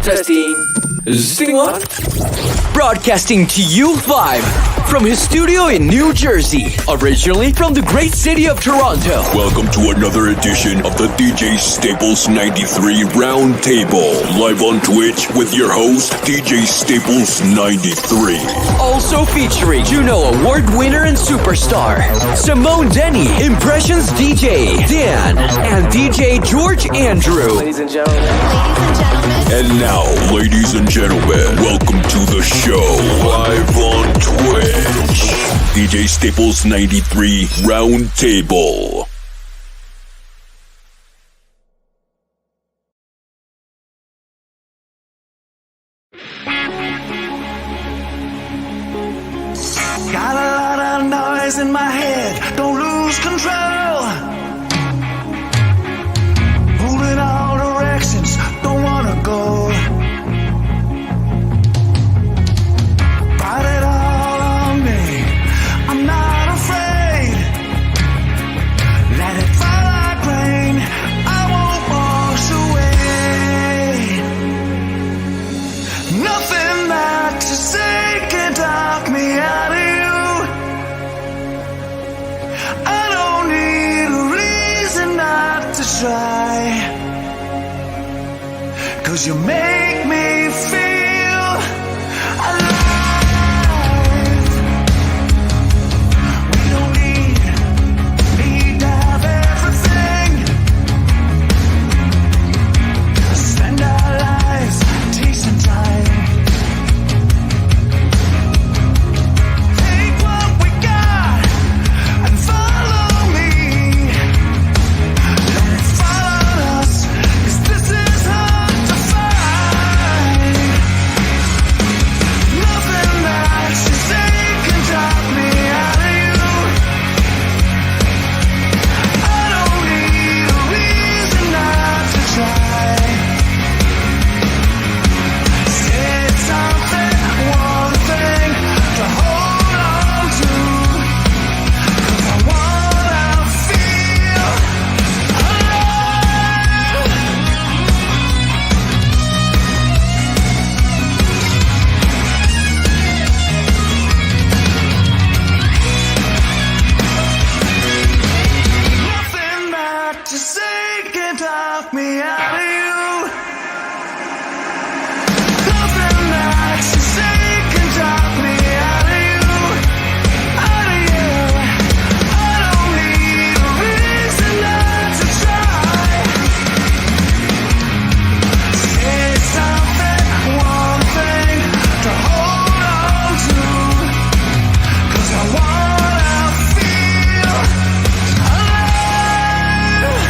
Testing. Sing what? Broadcasting to you live from his studio in New Jersey, originally from the great city of Toronto. Welcome to another edition of the DJSTAPLES93 Roundtable, live on Twitch with your host, DJSTAPLES93. Also featuring Juno Award winner and superstar, Simone Denny, Impressions DJ, Dan, and DJ George Andrew. Ladies and gentlemen. And now, ladies and gentlemen, welcome to the show, live on Twitch. DJSTAPLES93 Roundtable. Got a lot of noise in my head, don't lose control. Moving all directions, don't wanna go. Got it all on me, I'm not afraid. Let it fall like rain, I won't wash away. Nothing that you say can talk me out of you. I don't need a reason not to try, 'cause you make me feel alive. We don't need to have everything. Spend our lives tasting time. Take what we got and follow me. Let it follow us, 'cause this is hard to find. Nothing that you say can talk me out of you. I don't need a reason not to try. Say something, one thing to hold on to, 'cause I wanna feel alive. Nothing that you say can talk me out of you. Nothing that you say can talk me out of you. Out of you. I don't need a reason not to try. Say something, one thing to hold on to, 'cause I wanna feel alive.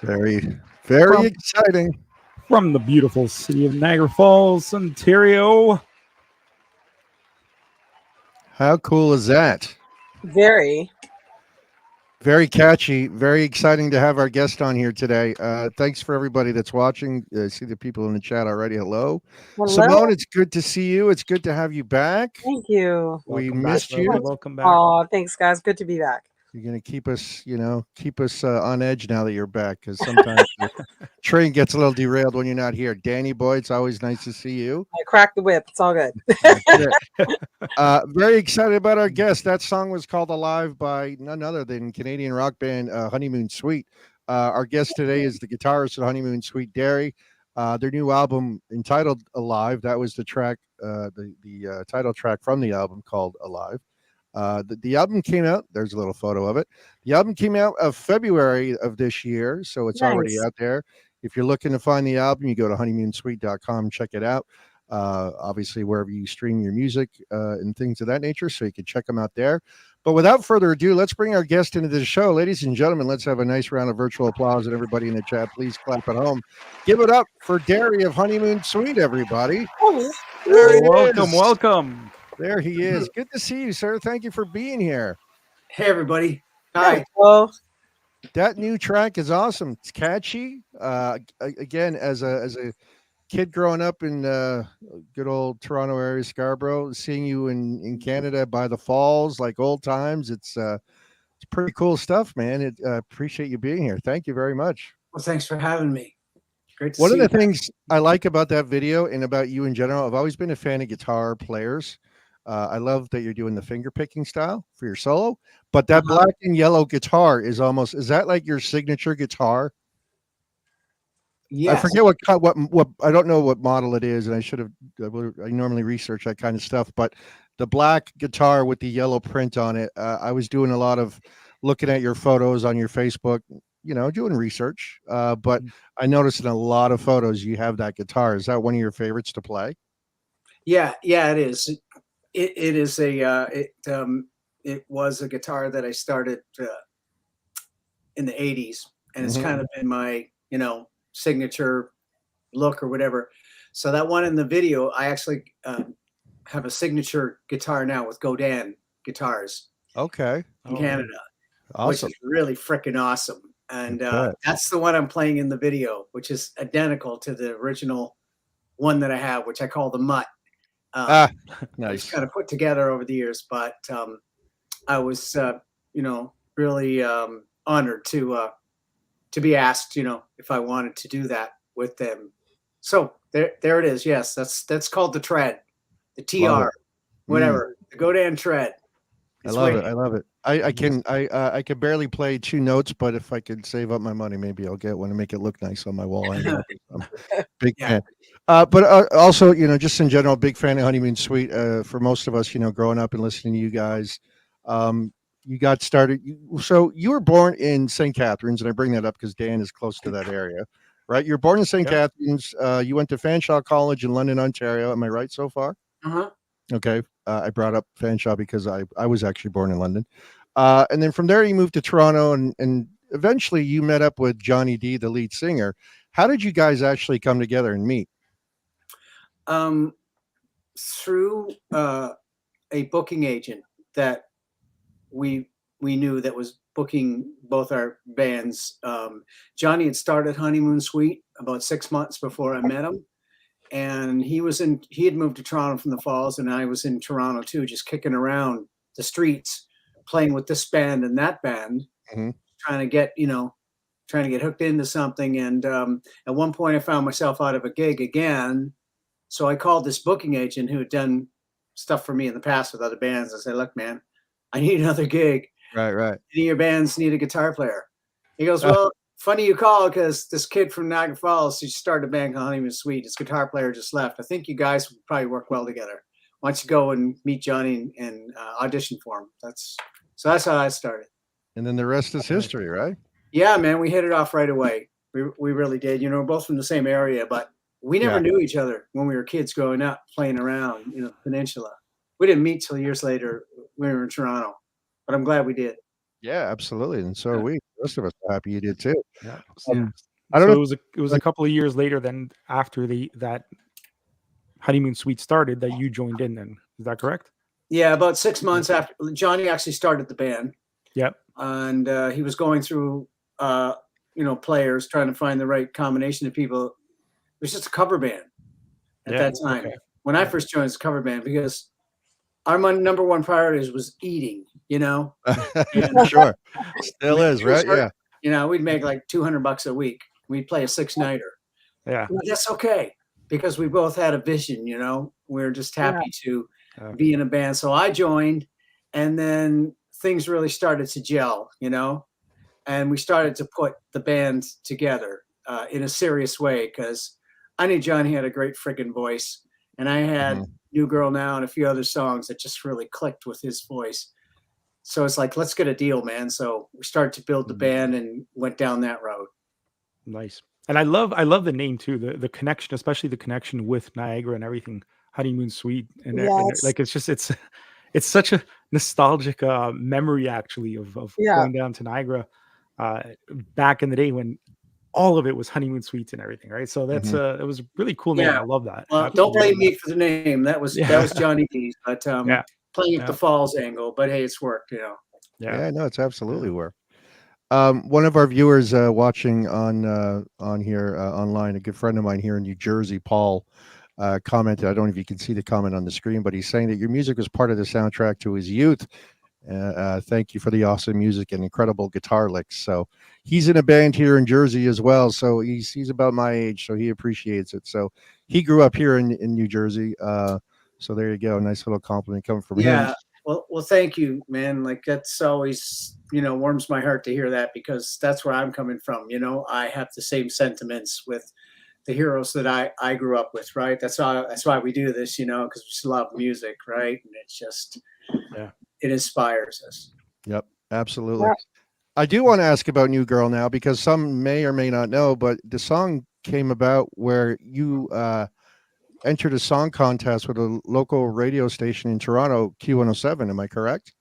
Very From- exciting. From the beautiful city of Niagara Falls, Ontario. How cool is that? Very. Very catchy. Very exciting to have our guest on here today. Thanks for everybody that's watching. I see the people in the chat already. Hello. Hello. Simone, it's good to see you. It's good to have you back. Thank you. We Welcome back, missed you. brother. Welcome back. Oh, thanks, guys. Good to be back. You're going to keep us, on edge now that you're back, because sometimes the train gets a little derailed when you're not here. Danny boy, it's always nice to see you. I cracked the whip. It's all good. Very excited about our guest. That song was called Alive by none other than Canadian rock band Honeymoon Suite. Our guest today is the guitarist at Honeymoon Suite, Derry. Their new album entitled Alive, that was the track, the title track from the album called Alive. The album came out. There's a little photo of it. The album came out of February of this year, so it's already Nice. out there. If you're looking to find the album, you go to honeymoonsuite.com, check it out. obviously wherever you stream your music and things of that nature. So you can check them out there. But without further ado, let's bring our guest into the show. Ladies and gentlemen, let's have a nice round of virtual applause. And everybody in the chat, please clap at home. Give it up for Derry of Honeymoon Suite, everybody. There he Welcome, is. welcome. There he is. Good to see you, sir. Thank you for being here. Hey, everybody. Hi. Oh, That new track is awesome. It's catchy. Again, as a kid growing up in good old Toronto area, Scarborough, seeing you in Canada by the falls like old times, it's pretty cool stuff, man. Appreciate you being here. Thank you very much. Well, thanks for having me. Great to One see of the you. things I like about that video and about you in general, I've always been a fan of guitar players. I love that you're doing the finger picking style for your solo, but that black and yellow guitar is that like your signature guitar? Yes. I forget what I don't know what model it is, and I normally research that kind of stuff, but the black guitar with the yellow print on it, I was doing a lot of looking at your photos on your Facebook, doing research, but I noticed in a lot of photos you have that guitar. Is that one of your favorites to play? Yeah, it is. It is it was a guitar that I started in the 80s, and it's kind of been my, signature look or whatever. So that one in the video, I actually have a signature guitar now with Grehen guitars Okay. in Canada, Awesome. which is really freaking awesome. And Okay. that's the one I'm playing in the video, which is identical to the original one that I have, which I call the Mutt. Nice. It's kind of put together over the years, but I was, really honored to be asked, if I wanted to do that with them. So there it is. Yes, that's called the Tread, the TR, whatever, the Grehen Tread. I love it. I love it. I can barely play two notes, but if I could save up my money, maybe I'll get one and make it look nice on my wall. Big fan. But also, just in general, big fan of Honeymoon Suite. For most of us, growing up and listening to you guys, you got started. So you were born in St. Catharines, and I bring that up because Dan is close to that area, right? You're born in St. Catharines. You went to Fanshawe College in London, Ontario. Am I right so far? Okay. I brought up Fanshawe because I was actually born in London. And then from there, you moved to Toronto, and eventually you met up with Johnny D, the lead singer. How did you guys actually come together and meet? Through a booking agent that we knew that was booking both our bands. Johnny had started Honeymoon Suite about 6 months before I met him. And he had moved to Toronto from the Falls, and I was in Toronto too, just kicking around the streets, playing with this band and that band, trying to get hooked into something. And at one point I found myself out of a gig again. So I called this booking agent who had done stuff for me in the past with other bands. I said, look, man, I need another gig. Right. Any of your bands need a guitar player? He goes, well, funny you call, because this kid from Niagara Falls, he started a band called Honeymoon Suite. His guitar player just left. I think you guys would probably work well together. Why don't you go and meet Johnny and audition for him? That's how I started. And then the rest is history, right? Yeah, man, we hit it off right away. We really did. We're both from the same area, but we never knew each other when we were kids growing up, playing around, the peninsula. We didn't meet till years later when we were in Toronto, but I'm glad we did. Yeah, absolutely. And so are we. The rest of us are happy you did too. Yeah. I don't know. It was a couple of years later than after that Honeymoon Suite started that you joined in. Then is that correct? Yeah, about 6 months after Johnny actually started the band. Yep. And he was going through, players, trying to find the right combination of people. It was just a cover band at that time. Okay. When I first joined, it was a cover band because our number one priority was eating. Sure. Still is, right? Yeah. We'd make like $200 a week. We'd play a 6-nighter. Yeah. Well, that's okay because we both had a vision. We were just happy to be in a band. So I joined, and then things really started to gel. And we started to put the band together in a serious way because I knew Johnny had a great friggin' voice, and I had New Girl Now and a few other songs that just really clicked with his voice. So it's like, let's get a deal, man. So we started to build the band and went down that road. Nice. And I love the name too. The connection, especially the connection with Niagara and everything. Honeymoon Suite, and Yes. like it's such a nostalgic memory actually of Yeah. going down to Niagara back in the day when all of it was honeymoon suites and everything, right? So that's it was a really cool name. Yeah. I love that. Well, don't Absolutely. blame me for the name. That was Johnny D's, but Yeah. playing at Yeah. the Falls angle. But hey, it's worked, you know. Yeah. No, it's absolutely work. One of our viewers watching on here online, a good friend of mine here in New Jersey, Paul, commented. I don't know if you can see the comment on the screen, but he's saying that your music was part of the soundtrack to his youth. Thank you for the awesome music and incredible guitar licks. So he's in a band here in Jersey as well. So he's about my age, so he appreciates it. So he grew up here in New Jersey. So there you go. Nice little compliment coming from him. Yeah. Well, thank you, man. Like that's always, warms my heart to hear that, because that's where I'm coming from. I have the same sentiments with the heroes that I grew up with, right? That's why we do this, because we just love music, right? And it's just, it inspires us. Yep, absolutely. I do want to ask about New Girl now, because some may or may not know, but the song came about where you entered a song contest with a local radio station in Toronto, Q107. Am I correct?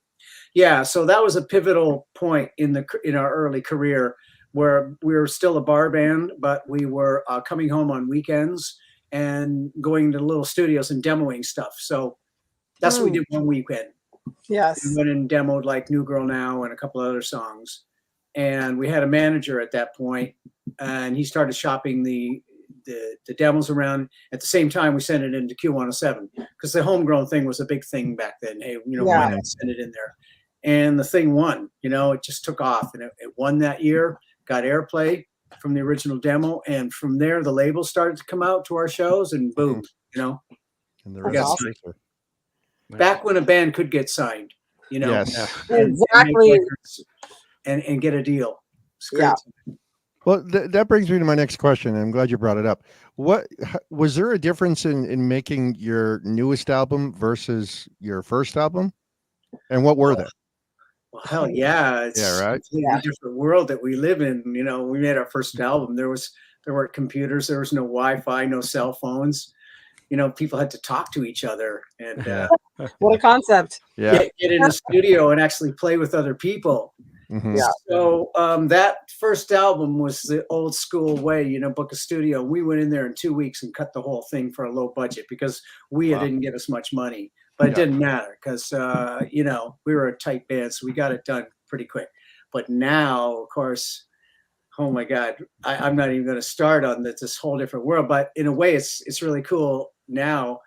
Yeah, so that was a pivotal point in our early career, where we were still a bar band, but we were coming home on weekends and going to little studios and demoing stuff. So that's what we did one weekend. Yes. We went and demoed like New Girl Now and a couple of other songs. And we had a manager at that point, and he started shopping the demos around. At the same time, we sent it into Q107, because the homegrown thing was a big thing back then. Hey, why not send it in there? And the thing won. It just took off, and it won that year, got airplay from the original demo, and from there the labels started to come out to our shows, and boom, And the That's rest awesome. is history. back when a band could get signed, Yes. and Exactly. make records and get a deal. It's great. Yeah. Well, that brings me to my next question. And I'm glad you brought it up. What was there a difference in making your newest album versus your first album? And what were they? Well, hell yeah. It's right? a completely different world that we live in. We made our first album. There weren't computers, there was no Wi-Fi, no cell phones. People had to talk to each other and What a concept. Yeah. get in a studio and actually play with other people. Mhm. Yeah. So that first album was the old school way, book a studio. We went in there in 2 weeks and cut the whole thing for a low budget, because we didn't get as much money. But it didn't matter, because we were a tight band, so we got it done pretty quick. But now, of course, oh my God, I'm not even going to start on this whole different world. But in a way, it's really cool now.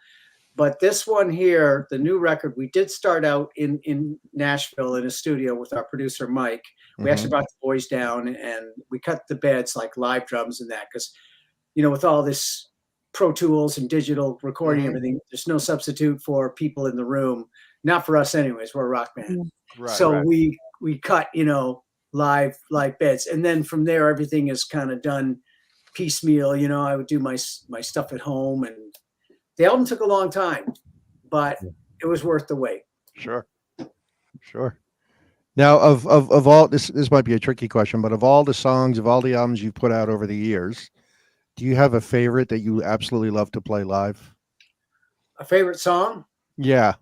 But this one here, the new record, we did start out in Nashville in a studio with our producer Mike. We actually brought the boys down, and we cut the beds like live drums and that, because with all this Pro Tools and digital recording, everything, there's no substitute for people in the room. Not for us, anyways. We're a rock band, Right, so right. we cut live beds, and then from there everything is kind of done piecemeal. I would do my stuff at home, and the album took a long time, but it was worth the wait. Sure. Now, of all this might be a tricky question, but of all the songs, of all the albums you've put out over the years, do you have a favorite that you absolutely love to play live? A favorite song? Yeah.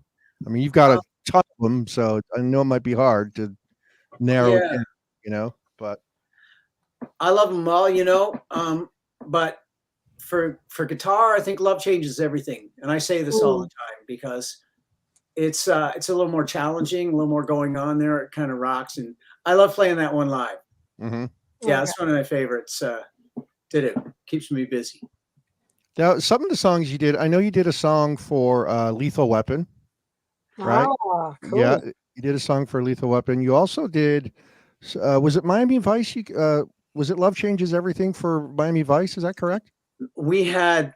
I mean, you've got a ton of them, so I know it might be hard to narrow it in, but I love them all, but for guitar, I think Love Changes Everything. And I say this all the time, because it's a little more challenging, a little more going on there. It kind of rocks, and I love playing that one live. Yeah, it's one of my favorites. It keeps me busy. now some of the songs you did, I know you did a song for Lethal Weapon, right? Ah, cool. Yeah, you did a song for Lethal Weapon. You also did, was it Miami Vice? Was it Love Changes Everything for Miami Vice? Is that correct? We had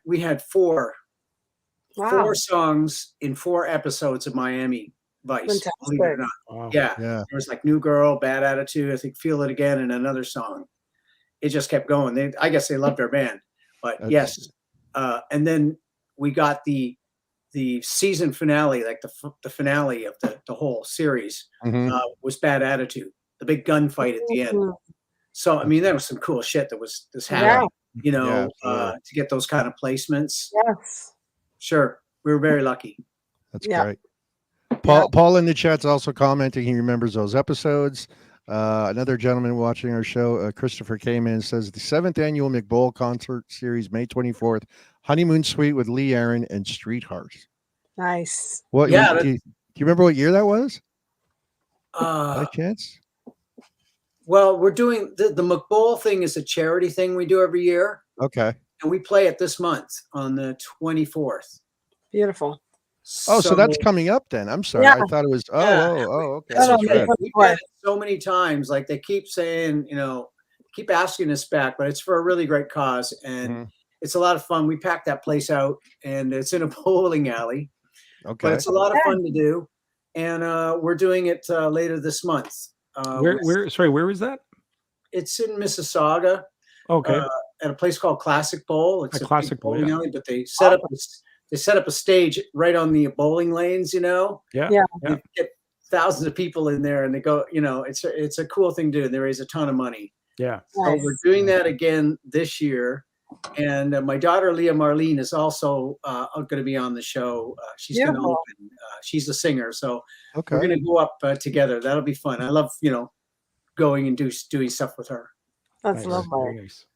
four Wow. songs in 4 episodes of Miami Vice. Believe it or not. Wow. Yeah. Yeah. There was like New Girl, Bad Attitude, I think Feel It Again, and another song. It just kept going. I guess they loved our band, but yes. And then we got the season finale, like the finale of the whole series, was Bad Attitude, the big gunfight at the end. So, I mean, that was some cool shit that was happening. you know, absolutely. to get those kind of placements. Yes. Sure, we were very lucky. That's Yeah. great. Yeah. Paul in the chat's also commenting. He remembers those episodes. Another gentleman watching our show, Christopher Kamen, says the 7th annual McBowl concert series, May 24th, Honeymoon Suite with Lee Aaron and Streetheart. Nice. What? Yeah, Do you remember what year that was? By Uh, chance? well, we're doing the McBowl thing is a charity thing we do every year, Okay. and we play it this month on the 24th. Beautiful. Oh, so that's coming up then. I'm sorry. Yeah. I thought it was. Oh, Yeah. okay. That's That's what okay. we've done it so many times. Like they keep saying, you know, keep asking us back, but it's for a really great cause and Mhm. it's a lot of fun. We packed that place out and it's in a bowling alley, but Okay. it's a lot of fun to do. And we're doing it later this month. Where was that? It's in Mississauga Okay. at a place called Classic Bowl. It's A a Classic big Bowl, bowling yeah. alley, but they set up a stage right on the bowling lanes, you know. Yeah. Yeah. Yeah. They get thousands of people in there and they go, you know, it's a cool thing to do. They raise a ton of money. Yeah. So Nice. we're doing that again this year. And my daughter, Leah Marlene, is also going to be on the show. She's going to Beautiful. open. She's a singer. So Okay. we're going to go up together. That'll be fun. I love, you know, going and doing stuff with her. That's Nice. lovely. Very nice.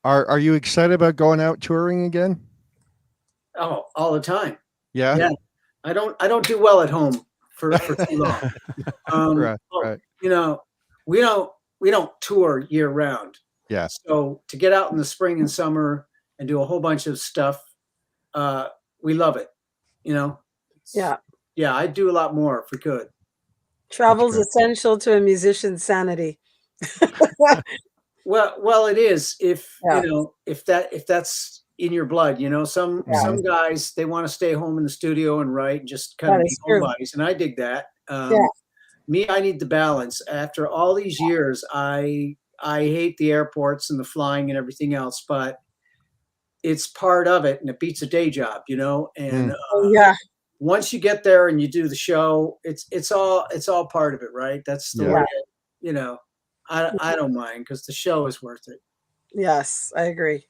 Are you excited about going out touring again? Oh, all the time. Yeah. Yeah. I don't do well at home for too long. Right. Well, Right. You know, we don't tour year round. Yeah. So to get out in the spring and summer and do a whole bunch of stuff, we love it. You know. Yeah. Yeah, I'd do a lot more if we could. Travel's great. essential to a musician's sanity. Well, it is if Yeah. you know if that's in your blood. You know, some guys they want to stay home in the studio and write and just kind That of is be true. homebodies, and I dig that. Yeah. Me, I need the balance. After all these years, I hate the airports and the flying and everything else, but it's part of it, and it beats a day job, you know. And Oh, yeah. once you get there and you do the show, it's all part of it, right? That's the Yeah. way. You know, I don't mind because the show is worth it. Yes, I agree.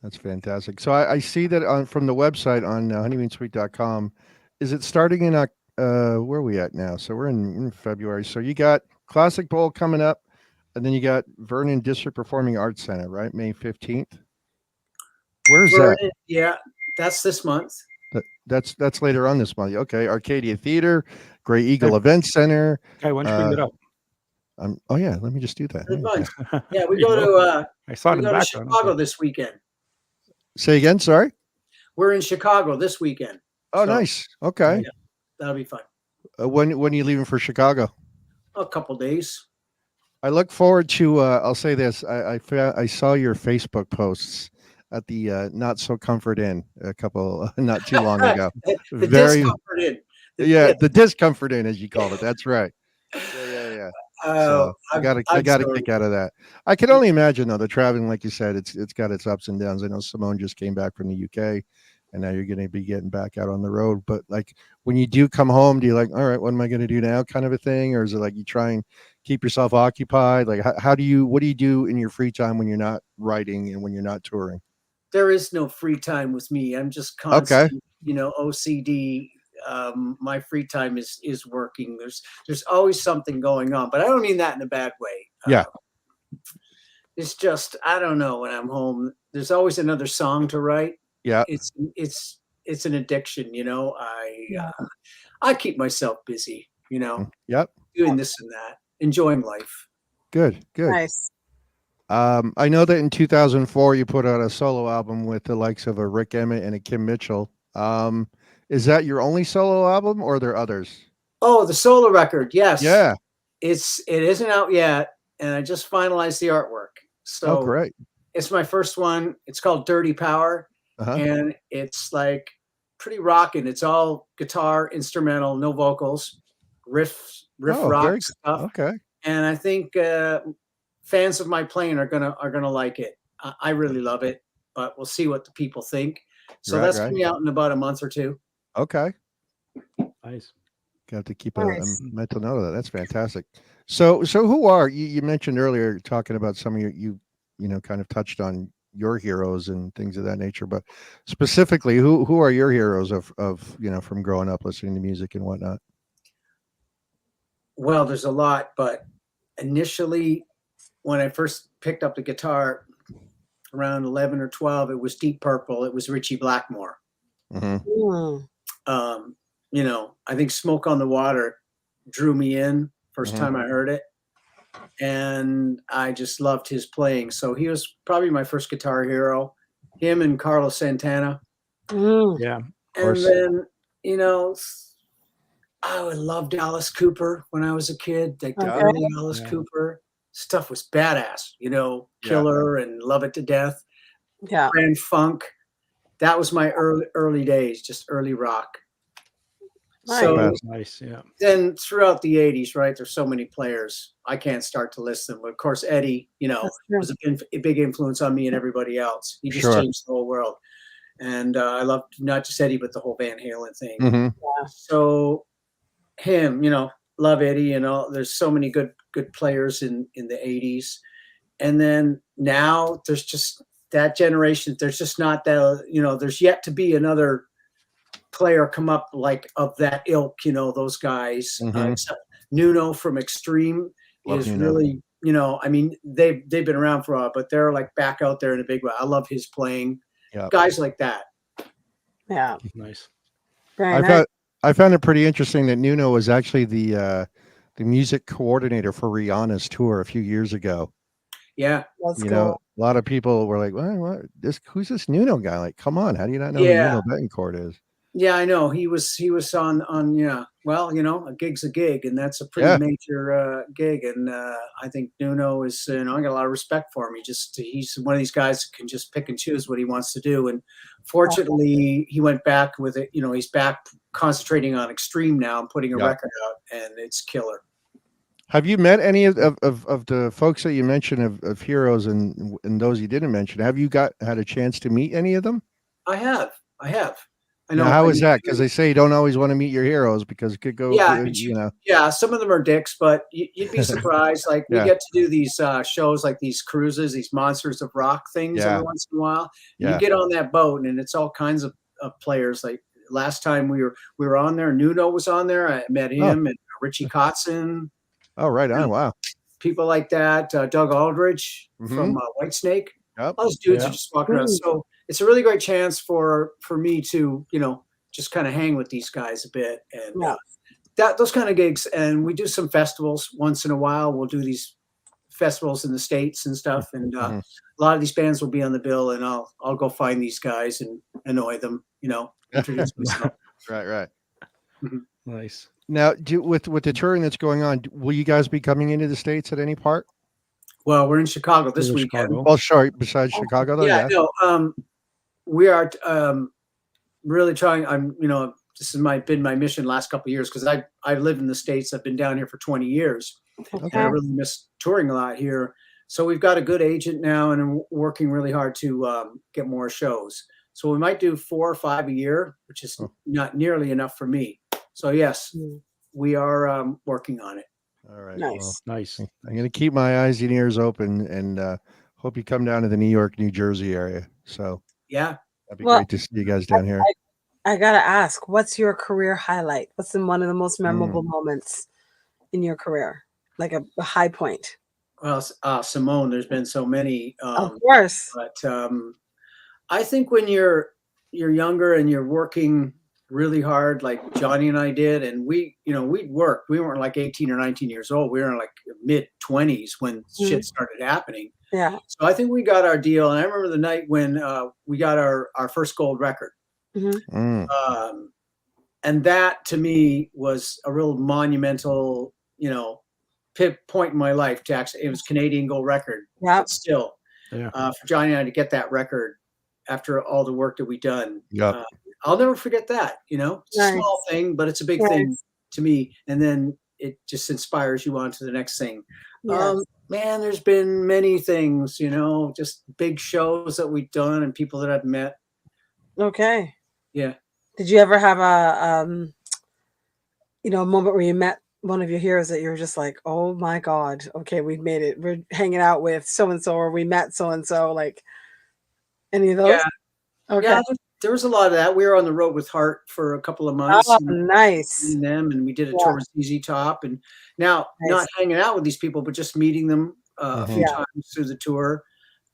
That's fantastic. So I see that from the website on honeymoonsuite.com. Is it starting in where are we at now? So we're in February. So you got Classic Bowl coming up, and then you got Vernon District Performing Arts Center, right? May 15th. Where's that? Yeah, that's this month. That's later on this month. Okay, Arcadia Theater, Grey Eagle Event Center. Okay, why don't you bring that up? Oh yeah, let me just do that. Good month. Yeah, There we you go go. to I saw it we in the go to background. Chicago this weekend. Say again. Sorry. We're in Chicago this weekend. Oh, So, nice. Okay. yeah, that'll be fun. When are you leaving for Chicago? A couple days. I look forward to. I'll say this. I saw your Facebook posts at the Not So Comfort Inn a couple not too long ago. the Very discomfort in. the discomfort inn, as you called it. That's right. Yeah. So I got a kick out of that. I can only imagine though the traveling, like you said, it's got its ups and downs. I know Simone just came back from the UK, and now you're going to be getting back out on the road. But like when you do come home, do you like, all right, what am I going to do now, kind of a thing, or is it like you try and keep yourself occupied? Like what do you do in your free time when you're not writing and when you're not touring? There is no free time with me. I'm just constant, you know, OCD. My free time is working. There's always something going on, but I don't mean that in a bad way. Yeah. It's just I don't know when I'm home. There's always another song to write. Yeah. It's an addiction, you know. I keep myself busy, you know, Yep. doing this and that, enjoying life. Good. Nice. I know that in 2004 you put out a solo album with the likes of a Rick Emmett and a Kim Mitchell. Is that your only solo album, or are there others? Oh, the solo record, yes. Yeah. It isn't out yet, and I just finalized the artwork. So Oh, great. it's my first one. It's called Dirty Power, Uh-huh. and it's like pretty rocking. It's all guitar, instrumental, no vocals, riff Oh, rock very good. stuff. Okay. And I think fans of my playing are gonna like it. I really love it, but we'll see what the people think. So Right, that's right. coming out in about a month or two. Okay. Nice. Got to keep Nice. a mental note of that. That's fantastic. So who are you mentioned earlier talking about some of you know, kind of touched on your heroes and things of that nature. But specifically, who are your heroes of from growing up listening to music and whatnot? Well, there's a lot, but initially, when I first picked up the guitar around 11 or 12, it was Deep Purple. It was Richie Blackmore. Mm. I think Smoke on the Water drew me in first time I heard it. And I just loved his playing. So he was probably my first guitar hero. Him and Carlos Santana. Mm. Yeah. And then, I would love Alice Cooper when I was a kid. Like the Okay. early Alice Cooper stuff was badass, Killer and Love It to Death. Yeah. Grand Funk. That was my early days, just early rock. Nice. So That's nice. Yeah. then throughout the 80s, right, there's so many players. I can't start to list them. But of course, Eddie, That's true. was a big influence on me and everybody else. He just Sure. changed the whole world. And I loved not just Eddie, but the whole Van Halen thing. Mm-hmm. So him, love Eddie and all. There's so many good players in the 80s. And then now there's just that generation. There's just not that, there's yet to be another player come up like of that ilk, those guys. Except Nuno from Extreme Love is Nuno. really, they've been around for a while, but they're like back out there in a big way. I love his playing. Yeah. Guys like that. Yeah. Nice. Very nice. I found it pretty interesting that Nuno was actually the music coordinator for Rihanna's tour a few years ago. Yeah. That's A cool. lot of people were like, what who's this Nuno guy? Like, come on, how do you not know Yeah. who Nuno Betancourt is? Yeah, I know. He was on well, a gig's a gig, and that's a pretty major gig. And I think Nuno is, I got a lot of respect for him. He's one of these guys that can just pick and choose what he wants to do. And fortunately, he went back with it. He's back concentrating on Extreme now and putting a record out, and it's killer. Have you met any of the folks that you mentioned of heroes and those you didn't mention? Have you had a chance to meet any of them? I have. I know. How is that? Because they say you don't always want to meet your heroes because it could go. Yeah, some of them are dicks, but you'd be surprised. Like we get to do these shows, like these cruises, these Monsters of Rock things every once in a while. You get on that boat, and it's all kinds of players. Like last time we were on there, Nuno was on there. I met him and Richie Kotzen. Oh, right on! Wow, people like that. Doug Aldrich from Whitesnake. Yep. All those dudes are just walking around. So it's a really great chance for me to just kind of hang with these guys a bit and those kind of gigs. And we do some festivals once in a while. We'll do these festivals in the States and stuff. And a lot of these bands will be on the bill, and I'll go find these guys and annoy them. Introduce myself. Right. Nice. Now, with the touring that's going on, will you guys be coming into the States at any part? Well, we're in Chicago this weekend. Chicago. Well, sorry, besides Chicago, though. Yeah. No, we are really trying. This has been my mission last couple of years because I live in the States. I've been down here for 20 years. Okay. And I really miss touring a lot here. So we've got a good agent now, and I'm working really hard to get more shows. So we might do 4 or 5 a year, which is not nearly enough for me. So yes, we are working on it. All right. Nice. Well, Nice. I'm going to keep my eyes and ears open and hope you come down to the New York, New Jersey area. So yeah, that'd be great to see you guys down here. I gotta ask, what's your career highlight? What's one of the most memorable moments in your career? Like a high point? Well, Simone, there's been so many. Of course. But I think when you're younger and you're working really hard, like Johnny and I did, and we'd worked. We weren't like 18 or 19 years old. We were in like mid 20s when shit started happening. Yeah. So I think we got our deal. And I remember the night when we got our first gold record. And that to me was a real monumental, point in my life. It was Canadian gold record. Yeah. But still, for Johnny and I to get that record after all the work that we done. Yep. I'll never forget that. It's a small thing, but it's a big thing to me. And then it just inspires you on to the next thing. Yes. Man, there's been many things, just big shows that we've done and people that I've met. Okay. Yeah. Did you ever have a moment where you met one of your heroes that you're just like, oh my God, okay, we've made it. We're hanging out with so-and-so, or we met so-and-so, like, Any of those? Yeah. Okay. Yeah, there was a lot of that. We were on the road with Heart for a couple of months. Oh, and nice. meeting them, and we did a Yeah. tour with ZZ Top, and now not Nice. hanging out with these people, but just meeting them a few Yeah. times through the tour.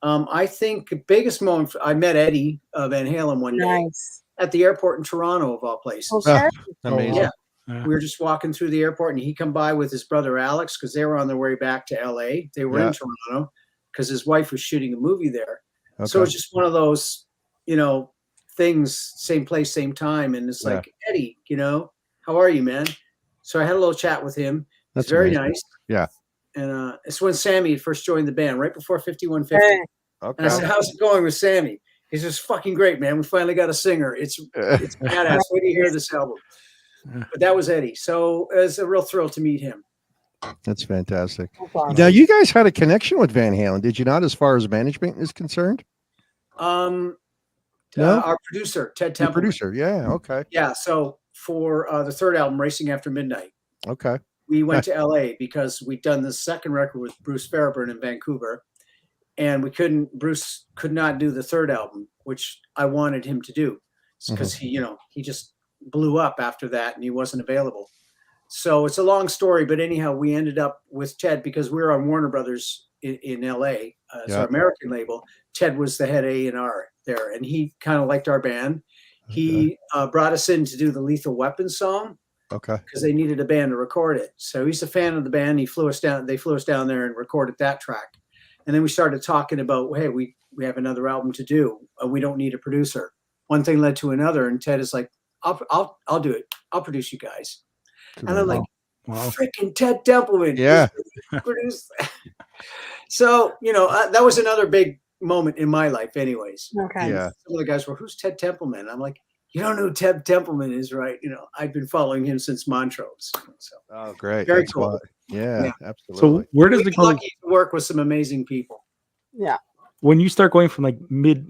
I think the biggest moment, I met Eddie Van Halen one day Nice. at the airport in Toronto, of all places. Okay. Amazing. Yeah. Yeah. We were just walking through the airport, and he come by with his brother Alex because they were on their way back to LA. They were in Toronto because his wife was shooting a movie there. So it's just one of those, things, same place, same time. And it's like, Eddie, how are you, man? So I had a little chat with him. That's He's very amazing. nice. Yeah. And it's when Sammy had first joined the band, right before 5150. Hey. And I said, how's it going with Sammy? He says, fucking great, man. We finally got a singer. It's badass. Wait to hear this album. But that was Eddie. So it was a real thrill to meet him. That's fantastic. That's awesome. Now, you guys had a connection with Van Halen, did you not, as far as management is concerned? No? Our producer, Ted The Temple. producer, yeah, okay. Yeah. So for the third album, Racing After Midnight, Okay. we went to LA because we'd done the second record with Bruce Fairbairn in Vancouver, and Bruce could not do the third album, which I wanted him to do because he just blew up after that and he wasn't available. So it's a long story, but anyhow, we ended up with Ted because we were on Warner Brothers in LA, as our American label. Ted was the head A&R there, and he kind of liked our band. He brought us in to do the Lethal Weapon song. Okay. Because they needed a band to record it. So he's a fan of the band. They flew us down there and recorded that track. And then we started talking about, hey, we have another album to do. We don't need a producer. One thing led to another, and Ted is like, I'll do it. I'll produce you guys. And I'm like, freaking Ted Templeman. Yeah. Produce. So, that was another big moment in my life anyways. Okay. Yeah. Some of the guys were, who's Ted Templeman? I'm like, you don't know who Ted Templeman is, right? I've been following him since Montrose. So Oh, great. Very That's cool. why. Yeah, absolutely. So where does we've it been go lucky to work with some amazing people. Yeah. when you start going from like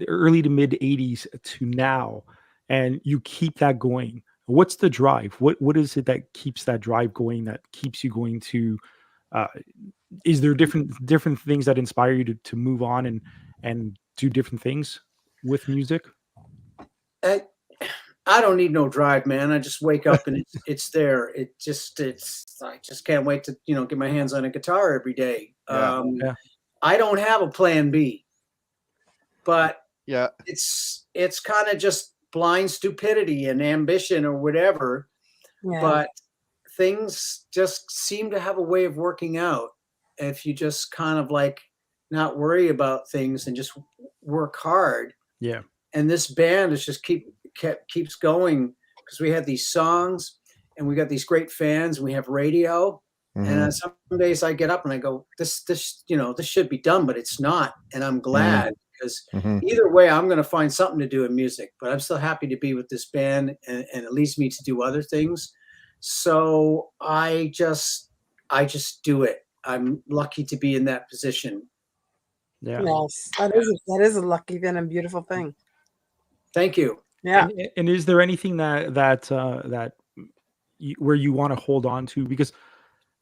early to mid 80s to now, and you keep that going? What's the drive? What is it that keeps that drive going? That keeps you going to? Is there different things that inspire you to move on and do different things with music? I don't need no drive, man. I just wake up and it's there. I just can't wait to get my hands on a guitar every day. Yeah. I don't have a plan B, but Yeah. it's kind of just blind stupidity and ambition or whatever. Yeah. But things just seem to have a way of working out if you just kind of like not worry about things and just work hard. Yeah. And this band is just keeps going because we have these songs and we got these great fans and we have radio. And some days I get up and I go, this should be done, but it's not. And I'm glad because either way, I'm going to find something to do in music, but I'm still happy to be with this band and it leads me to do other things. So I just do it. I'm lucky to be in that position. Yeah. Yes, that is a lucky and a beautiful thing. Thank you. Yeah. And is there anything that where you want to hold on to? Because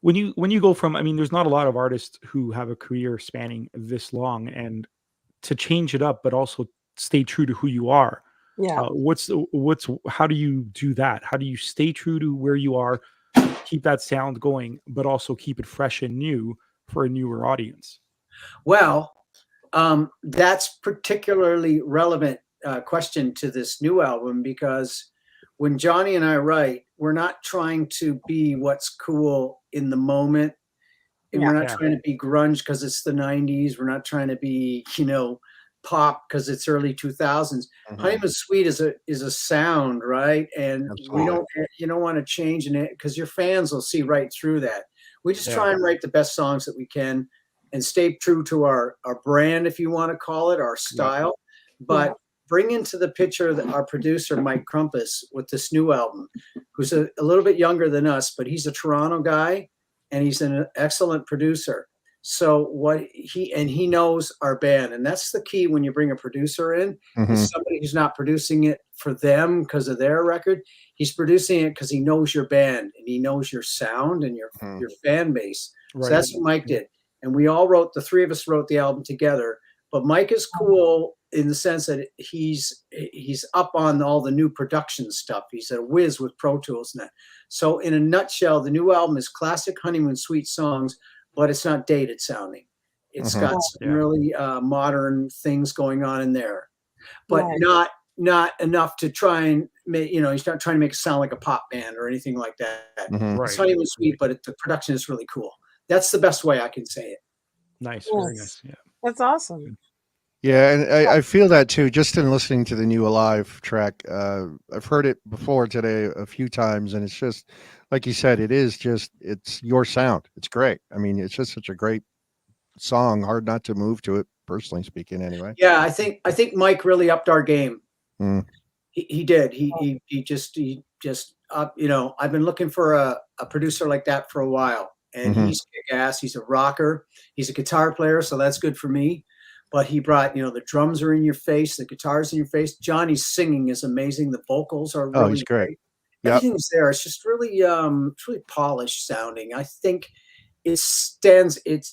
when you go from, I mean, there's not a lot of artists who have a career spanning this long, and to change it up, but also stay true to who you are. Yeah. How do you do that? How do you stay true to where you are, keep that sound going, but also keep it fresh and new for a newer audience? Well, that's particularly relevant question to this new album, because when Johnny and I write, we're not trying to be what's cool in the moment. And we're not trying to be grunge because it's the 90s. We're not trying to be, pop because it's early 2000s. Honeymoon Suite is a sound, right? And you don't want to change in it because your fans will see right through that. We just try and write the best songs that we can and stay true to our brand, if you want to call it, our style. But bring into the picture our producer, Mike Crumpus, with this new album, who's a little bit younger than us, but he's a Toronto guy and he's an excellent producer. So he knows our band, and that's the key when you bring a producer in. Is somebody who's not producing it for them because of their record. He's producing it because he knows your band and he knows your sound and your fan base. Right. So that's what Mike did. And the three of us wrote the album together. But Mike is cool in the sense that he's up on all the new production stuff. He's a whiz with Pro Tools and that. So in a nutshell, the new album is classic Honeymoon Suite songs, but it's not dated sounding. It's got some really modern things going on in there, but not enough to try and make, you know, he's not trying to make it sound like a pop band or anything like that. It's Honeymoon Suite, but the production is really cool. That's the best way I can say it. Nice, very nice. Yeah, that's awesome. Yeah, and I feel that too, just in listening to the new Alive track. I've heard it before today a few times, and it's just, like you said, it's your sound. It's great. I mean, it's just such a great song, hard not to move to it, personally speaking, anyway. Yeah, I think Mike really upped our game. He did. He just you know, I've been looking for a producer like that for a while, and he's kick-ass. He's a rocker. He's a guitar player, so that's good for me. But he brought, you know, the drums are in your face, the guitar's in your face. Johnny's singing is amazing. The vocals are really he's great. Everything's there. It's just really it's really polished sounding. I think it stands it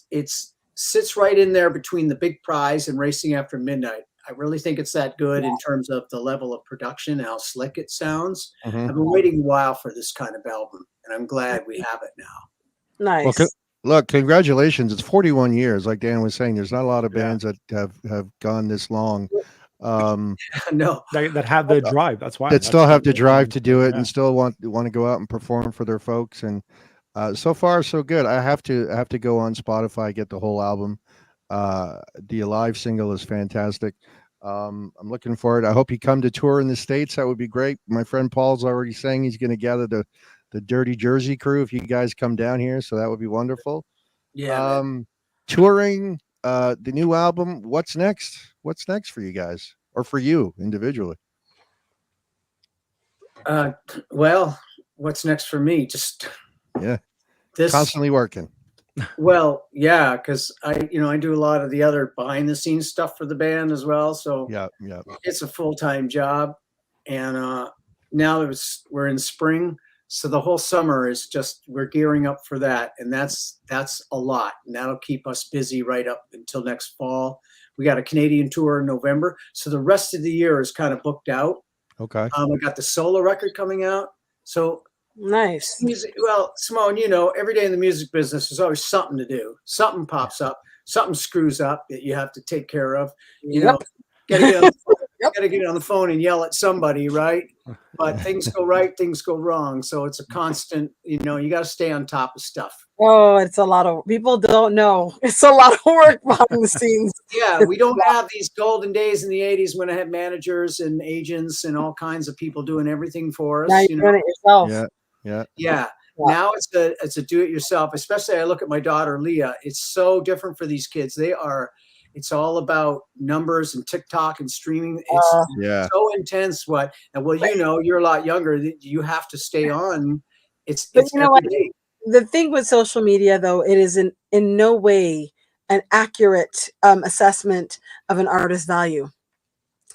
sits right in there between The Big Prize and Racing After Midnight. I really think it's that good in terms of the level of production and how slick it sounds. I've been waiting a while for this kind of album, and I'm glad we have it now. Nice. Well, look, congratulations. It's 41 years. Like Dan was saying, there's not a lot of bands that have gone this long. No. That have the drive. That's why. That still have the drive to do it and still want to go out and perform for their folks. And so far, so good. I have to go on Spotify, get the whole album. The Alive single is fantastic. I'm looking forward. I hope you come to tour in the States. That would be great. My friend Paul's already saying he's going to gather the Dirty Jersey crew if you guys come down here, so that would be wonderful. Yeah. Touring the new album. What's next for you guys, or for you individually? Well, what's next for me? Just constantly working. Well, yeah, because I do a lot of the other behind the scenes stuff for the band as well. So it's a full-time job, and now we're in spring. So the whole summer is we're gearing up for that. And that's a lot. And that'll keep us busy right up until next fall. We got a Canadian tour in November. So the rest of the year is kind of booked out. Okay. We got the solo record coming out. So nice. Music. Well, Simone, every day in the music business, there's always something to do. Something pops up. Something screws up that you have to take care of. Gotta get on the phone and yell at somebody, right? But things go right, things go wrong. So it's a constant, you got to stay on top of stuff. Oh, it's a lot of people don't know. It's a lot of work behind the scenes. Yeah, we don't have these golden days in the 80s when I had managers and agents and all kinds of people doing everything for us. Now you're doing it yourself. Yeah. Now it's a do-it-yourself. Especially I look at my daughter Leah. It's so different for these kids. It's all about numbers and TikTok and streaming. It's so intense. You're a lot younger. You have to stay on. It's what? The thing with social media, though, it is in no way an accurate assessment of an artist's value.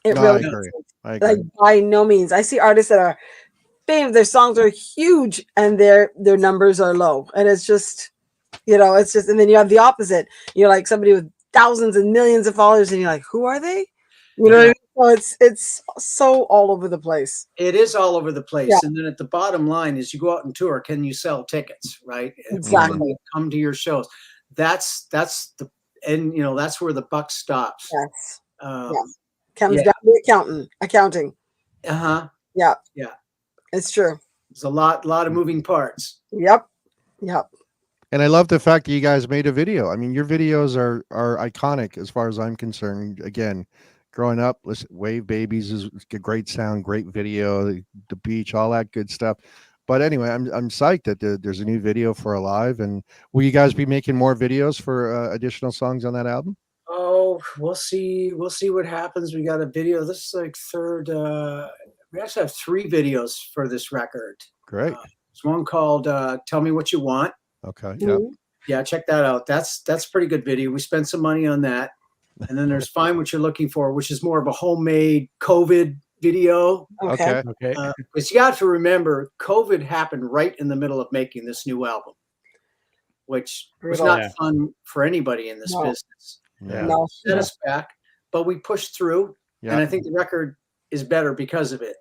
It really isn't. I agree. Like, by no means. I see artists that are famous, their songs are huge, and their numbers are low, and it's just, and then you have the opposite. You're like somebody with thousands and millions of followers, and you're like, who are they? What I mean? So it's so all over the place. It is all over the place. And then at the bottom line is you go out and tour. Can you sell tickets? Right. Exactly. Come to your shows. That's that's where the buck stops. Yes. Comes down to accounting. Yeah. It's true. There's a lot of moving parts. Yep. And I love the fact that you guys made a video. I mean, your videos are iconic as far as I'm concerned. Again, growing up, listen, Wave Babies is a great sound, great video, the beach, all that good stuff. But anyway, I'm psyched that there's a new video for Alive. And will you guys be making more videos for additional songs on that album? Oh, we'll see. We'll see what happens. We got a video. This is like third. We actually have 3 videos for this record. Great. There's one called "Tell Me What You Want." Okay. Yeah, check that out. That's a pretty good video. We spent some money on that. And then there's Find What You're Looking For, which is more of a homemade COVID video. Okay. Because you got to remember, COVID happened right in the middle of making this new album, which was not fun for anybody in this business. Yeah. Set us back. but we pushed through, Yeah. and I think the record is better because of it.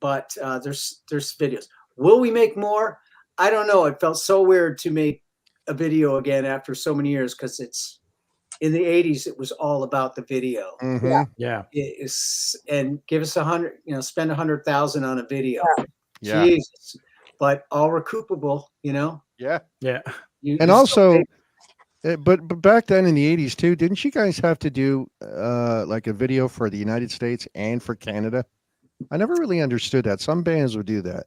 But there's videos. Will we make more? I don't know. It felt so weird to make a video again after so many years, because it's in the 80s. It was all about the video. Mhm. Yeah. It is, and give us 100, spend 100,000 on a video. Yeah. Jesus. But all recoupable, Yeah. Yeah. And also, but back then in the 80s too, didn't you guys have to do like a video for the United States and for Canada? I never really understood that. Some bands would do that.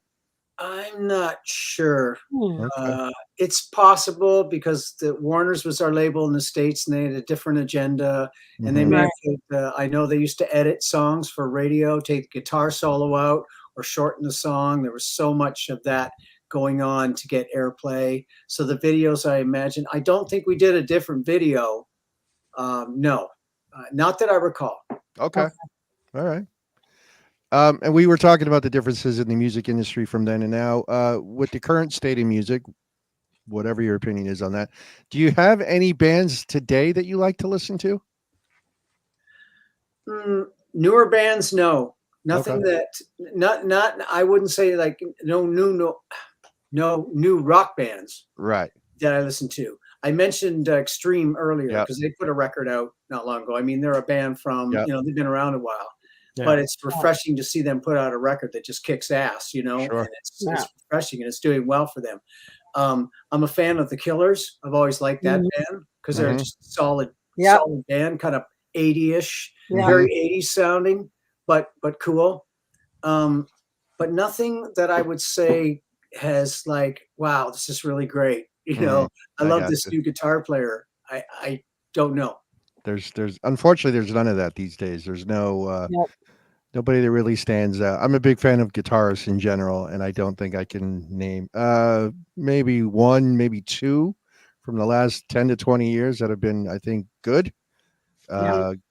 I'm not sure. Okay. It's possible, because the Warner's was our label in the States, and they had a different agenda. And they Mhm. made it, I know they used to edit songs for radio, take the guitar solo out or shorten the song. There was so much of that going on to get airplay. So the videos, I imagine, I don't think we did a different video. No, not that I recall. Okay. All right. And we were talking about the differences in the music industry from then and now. With the current state of music, whatever your opinion is on that, do you have any bands today that you like to listen to? Newer bands, no. Nothing Okay. that not I wouldn't say like no new rock bands Right. that I listen to. I mentioned Extreme earlier, Yep. because they put a record out not long ago. I mean, they're a band from, Yep. they've been around a while. Yeah. But it's refreshing to see them put out a record that just kicks ass, Sure. and it's refreshing, and it's doing well for them. I'm a fan of the Killers. I've always liked that band, because they're Mhm. just a solid Yep. band, kind of 80-ish, Yeah. very 80s sounding, but cool. But nothing that I would say has like, wow, this is really great. Mhm. I I love got this you. new guitar player. I don't know. There's unfortunately there's none of that these days. There's no Yep. nobody that really stands out. I'm a big fan of guitarists in general, and I don't think I can name maybe one, maybe two from the last 10 to 20 years that have been, I think, good.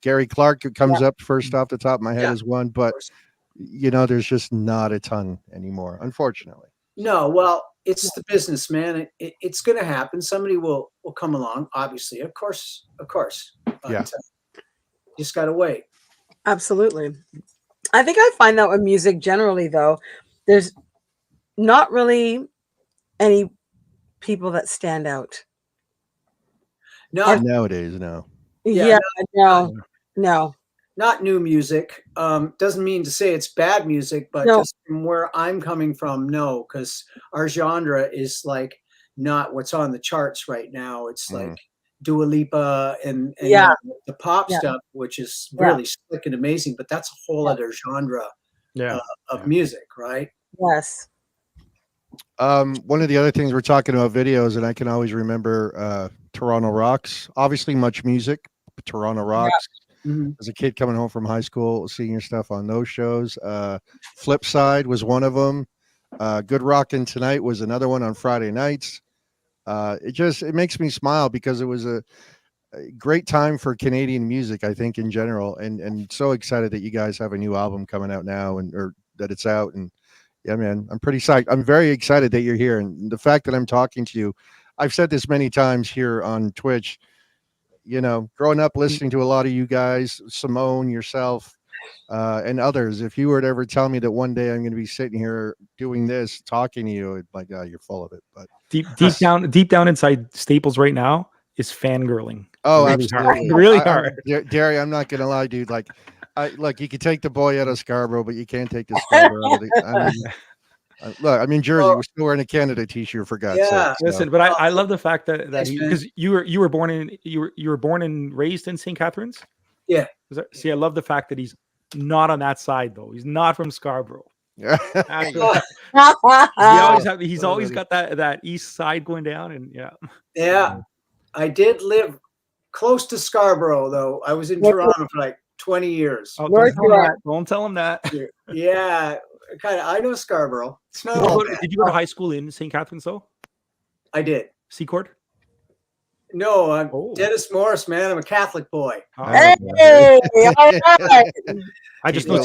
Gary Clark comes up first off the top of my head Yeah, as one, of but course. there's just not a ton anymore, unfortunately. No, well, it's the business, man. It's going to happen. Somebody will come along, obviously, of course. But Yeah. just got to wait. Absolutely. I think I find that with music generally, though, there's not really any people that stand out. Not Nowadays, no. Yeah, No. not new music. Doesn't mean to say it's bad music, but No. just from where I'm coming from, no, because our genre is like not what's on the charts right now. It's like Dua Lipa and the pop stuff, which is really slick and amazing, but that's a whole other genre of music, right? Yes. One of the other things we're talking about videos, and I can always remember Toronto Rocks. Obviously, much music. But Toronto Rocks. As a kid coming home from high school, seeing your stuff on those shows. Flip Side was one of them. Good Rockin' Tonight was another one on Friday nights. It makes me smile because it was a great time for Canadian music, I think, in general, and so excited that you guys have a new album coming out now, or that it's out. And yeah, man, I'm pretty psyched. I'm very excited that you're here, and the fact that I'm talking to you. I've said this many times here on Twitch. Growing up listening to a lot of you guys, Simone, yourself, and others, if you were to ever tell me that one day I'm going to be sitting here doing this, talking to you, it's like, oh, you're full of it. But deep down inside Staples right now is fangirling. Oh, really absolutely. hard. Really hard. Derry, I'm not going to lie, dude. Like, you could take the boy out of Scarborough, but you can't take the Scarborough out of the. Look, I'm in Jersey. We're still wearing a Canada t-shirt for God's sake. So. Listen, but I love the fact that because you were born and raised in St. Catharines. Yeah. See, I love the fact that he's not on that side though. He's not from Scarborough. He's always got that east side going down, and yeah. I did live close to Scarborough though. I was in Toronto for like 20 years. Oh, don't tell him that. Yeah. I know Scarborough. It's not did you go to high school in St. Catharines though? I did. Secord? No, I'm Dennis Morris, man. I'm a Catholic boy. Hey, all right. I just know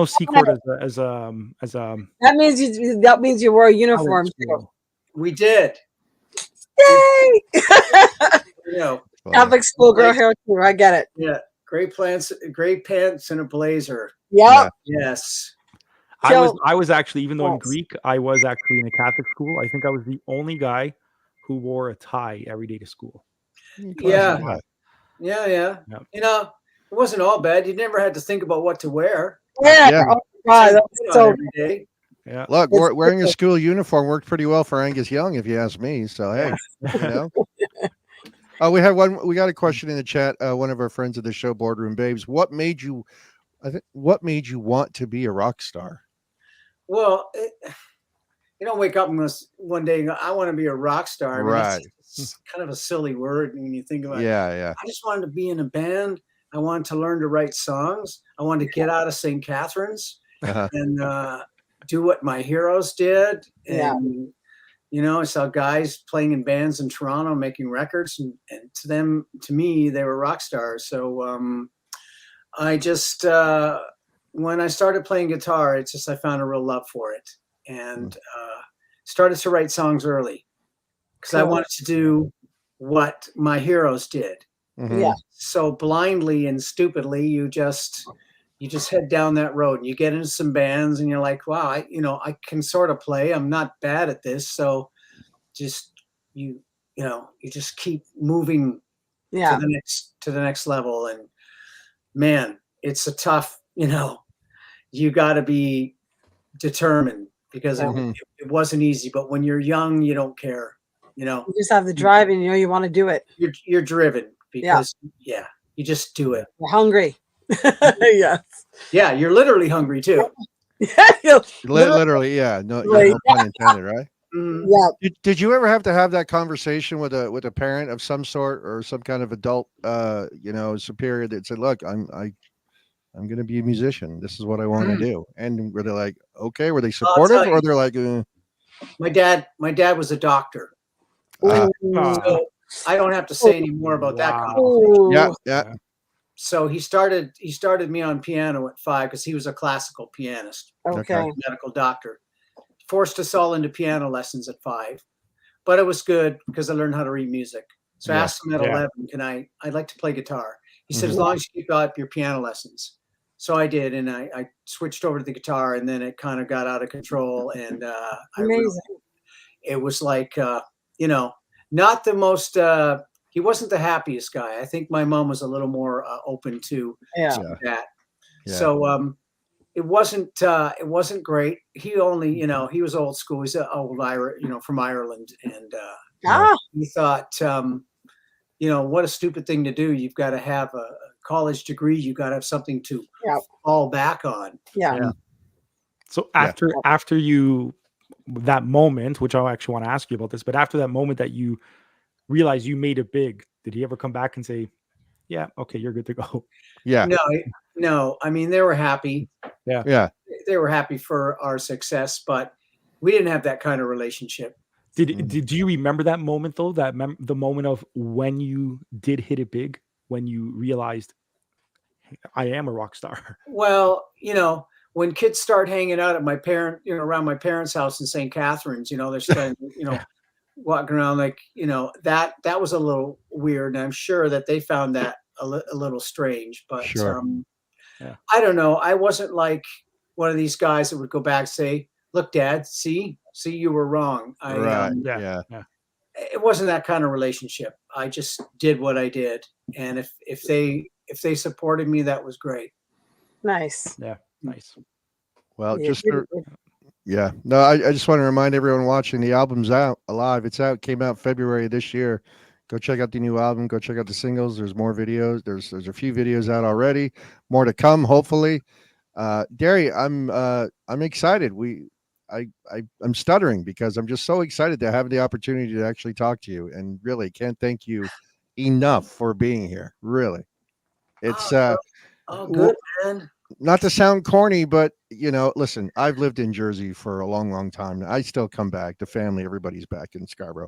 Secord as that means you wore a uniform too. We did. Yay! Catholic school girl here too. I get it. Yeah. gray pants, and a blazer. Yep. Yes. I was actually, even though in Yes. Greek, I was actually in a Catholic school. I think I was the only guy who wore a tie every day to school. Yeah. Classic. Yeah. Yep. You know, it wasn't all bad. You never had to think about what to wear. Yeah. Yeah. Oh my God, Same that's thing on so every day. Yeah. Look, It's wearing a school uniform worked pretty well for Angus Young, if you ask me. So hey, you know. We have one. We got a question in the chat. One of our friends of the show, Boardroom Babes. What made you? What made you want to be a rock star? Well, you don't wake up one day and go, I want to be a rock star. I mean, Right. it's kind of a silly word when you think about it. Yeah. I just wanted to be in a band. I wanted to learn to write songs. I wanted to get out of St. Catharines Uh-huh. and do what my heroes did. Yeah. And, you know, I saw guys playing in bands in Toronto, making records. And to me, they were rock stars. So I just, when I started playing guitar, I found a real love for it. And started to write songs early because I Cool. wanted to do what my heroes did. Mhm. Yeah. So blindly and stupidly, you just head down that road and you get into some bands and you're like, wow, I can sort of play. I'm not bad at this. So just you just keep moving Yeah. to the next level. And man, it's a tough, you got to be determined because Mhm. it wasn't easy. But when you're young, you don't care. You just have the drive and you want to do it. You're driven because you just do it. You're hungry. Yes. Yeah, you're literally hungry too. Yeah. Literally, yeah. No, Right. no pun intended, right? Mhm. Yeah. Did you ever have to have that conversation with a parent of some sort or some kind of adult, superior that said, "Look, I'm going to be a musician. This is what I want to do." And were they like, okay? Were they supportive, tell or you. they're like, My dad was a doctor, Ah. so I don't have to say any more about that. Wow. conversation. yeah. So he started me on piano at 5 because he was a classical pianist, Okay. medical doctor. Forced us all into piano lessons at 5, but it was good because I learned how to read music. So I Yeah. asked him at Yeah. 11, I'd like to play guitar. He said, as Mhm. long as you keep up your piano lessons. So I did, and I switched over to the guitar, and then it kind of got out of control. And Amazing. it was like, not the most, he wasn't the happiest guy. I think my mom was a little more open to Yeah. that. Yeah. So it wasn't great. He only, he was old school. He's an old from Ireland. And he thought, what a stupid thing to do. You've got to have a college degree. You've got to have something to fall back on. Yeah. Yeah. So after you, that moment, which I actually want to ask you about this, but after that moment that you realized you made it big, did he ever come back and say, yeah, okay, you're good to go? Yeah. No. I mean, they were happy. Yeah. They were happy for our success, but we didn't have that kind of relationship. Did you remember that moment though? The moment of when you did hit it big, when you realized I am a rock star. Well, when kids start hanging out at around my parents' house in St. Catharines, they're starting, walking around like, that was a little weird. And I'm sure that they found that a little strange, but Sure. I don't know. I wasn't like one of these guys that would go back and say, look, Dad, see, you were wrong. Right. Yeah. It wasn't that kind of relationship. I just did what I did. And if they supported me, that was great. Nice. Yeah. Nice. Well, Yeah, yeah. No, I just want to remind everyone watching, the album's out, alive. It's out. Came out February this year. Go check out the new album. Go check out the singles. There's more videos. There's a few videos out already. More to come, hopefully. Derry, I'm excited. I'm stuttering because I'm just so excited to have the opportunity to actually talk to you, and really can't thank you enough for being here. Really, it's good, man. Not to sound corny, but listen, I've lived in Jersey for a long, long time. I still come back. The family, everybody's back in Scarborough.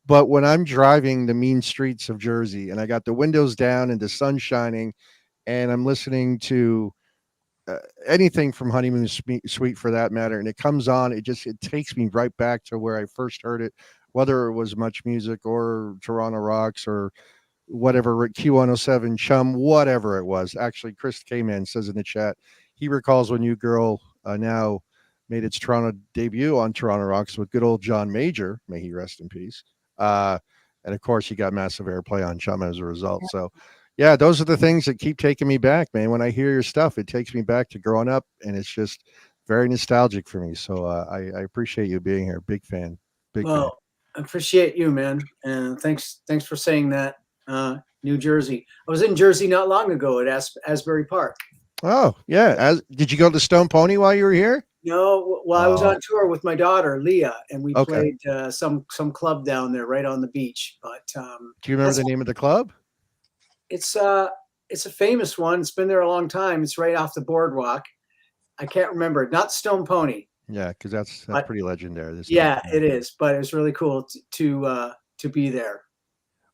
But when I'm driving the mean streets of Jersey and I got the windows down and the sun shining, and I'm listening to anything from Honeymoon Suite for that matter, and it comes on, it takes me right back to where I first heard it, whether it was Much Music or Toronto Rocks or whatever Q107 chum, whatever it was. Actually, Chris K-Man says in the chat, he recalls when New Girl now made its Toronto debut on Toronto Rocks with good old John Major, may he rest in peace. And of course, he got massive airplay on Chum as a result. So, yeah, those are the things that keep taking me back, man. When I hear your stuff, it takes me back to growing up, and it's just very nostalgic for me. So I appreciate you being here. Big fan. Big fan. Well, I appreciate you, man, and thanks for saying that. New Jersey. I was in Jersey not long ago at Asbury Park. Oh, yeah. Did you go to Stone Pony while you were here? No, well, I was on tour with my daughter Leah, and we Okay. played some club down there right on the beach. But Do you remember the name of the club? it's a famous one. It's been there a long time. It's right off the boardwalk. I can't remember. Not Stone Pony. Yeah, because that's pretty legendary. This Yeah, it is. But it was really cool to be there.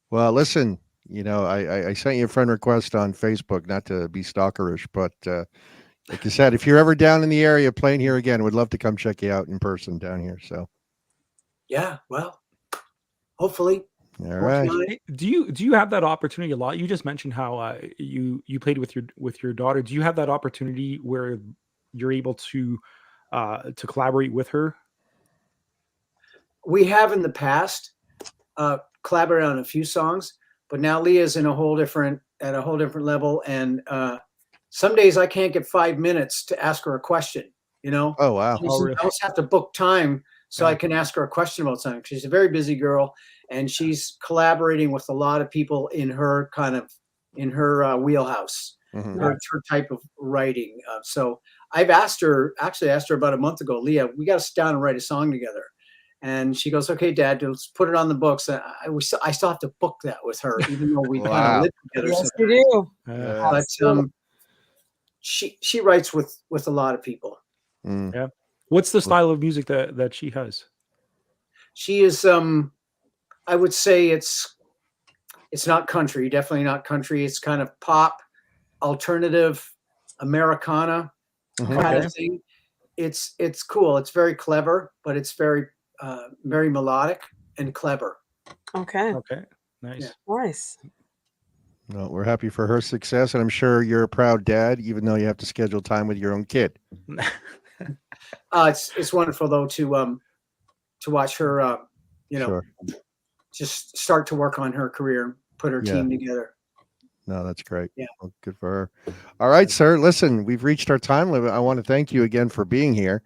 Well, listen, you know, I sent you a friend request on Facebook, not to be stalkerish, but like you said, if you're ever down in the area playing here again, would love to come check you out in person down here. So, Yeah, well, hopefully. all right. Hey, do you have that opportunity a lot? You just mentioned how you played with your daughter. Do you have that opportunity where you're able to collaborate with her? We have in the past collaborated on a few songs, but now Leah's in a whole different level, and some days I can't get 5 minutes to ask her a question. You know, Oh, wow. I always have to book time so I can ask her a question about something. She's a very busy girl, and she's collaborating with a lot of people in her wheelhouse, Mhm. her type of writing. So I've asked her about a month ago, Leah, we got to sit down and write a song together. And she goes, okay, Dad, let's put it on the books. I still have to book that with her, even though we kind Wow. of live together. Yes, So- you do. but Absolutely. she writes with a lot of people. Mm. What's the style of music that she has? She is I would say it's not country, definitely not country. It's kind of pop, alternative, Americana Mhm. kind of thing. It's cool. It's very clever, but it's very melodic and clever. Okay. Okay, nice. Yeah. Nice. No, we're happy for her success, and I'm sure you're a proud dad, even though you have to schedule time with your own kid. It's wonderful though to watch her Sure. just start to work on her career, put her Yeah. team together. No, that's great. Yeah. Well, good for her. All right, sir. Listen, we've reached our time limit. I want to thank you again for being here.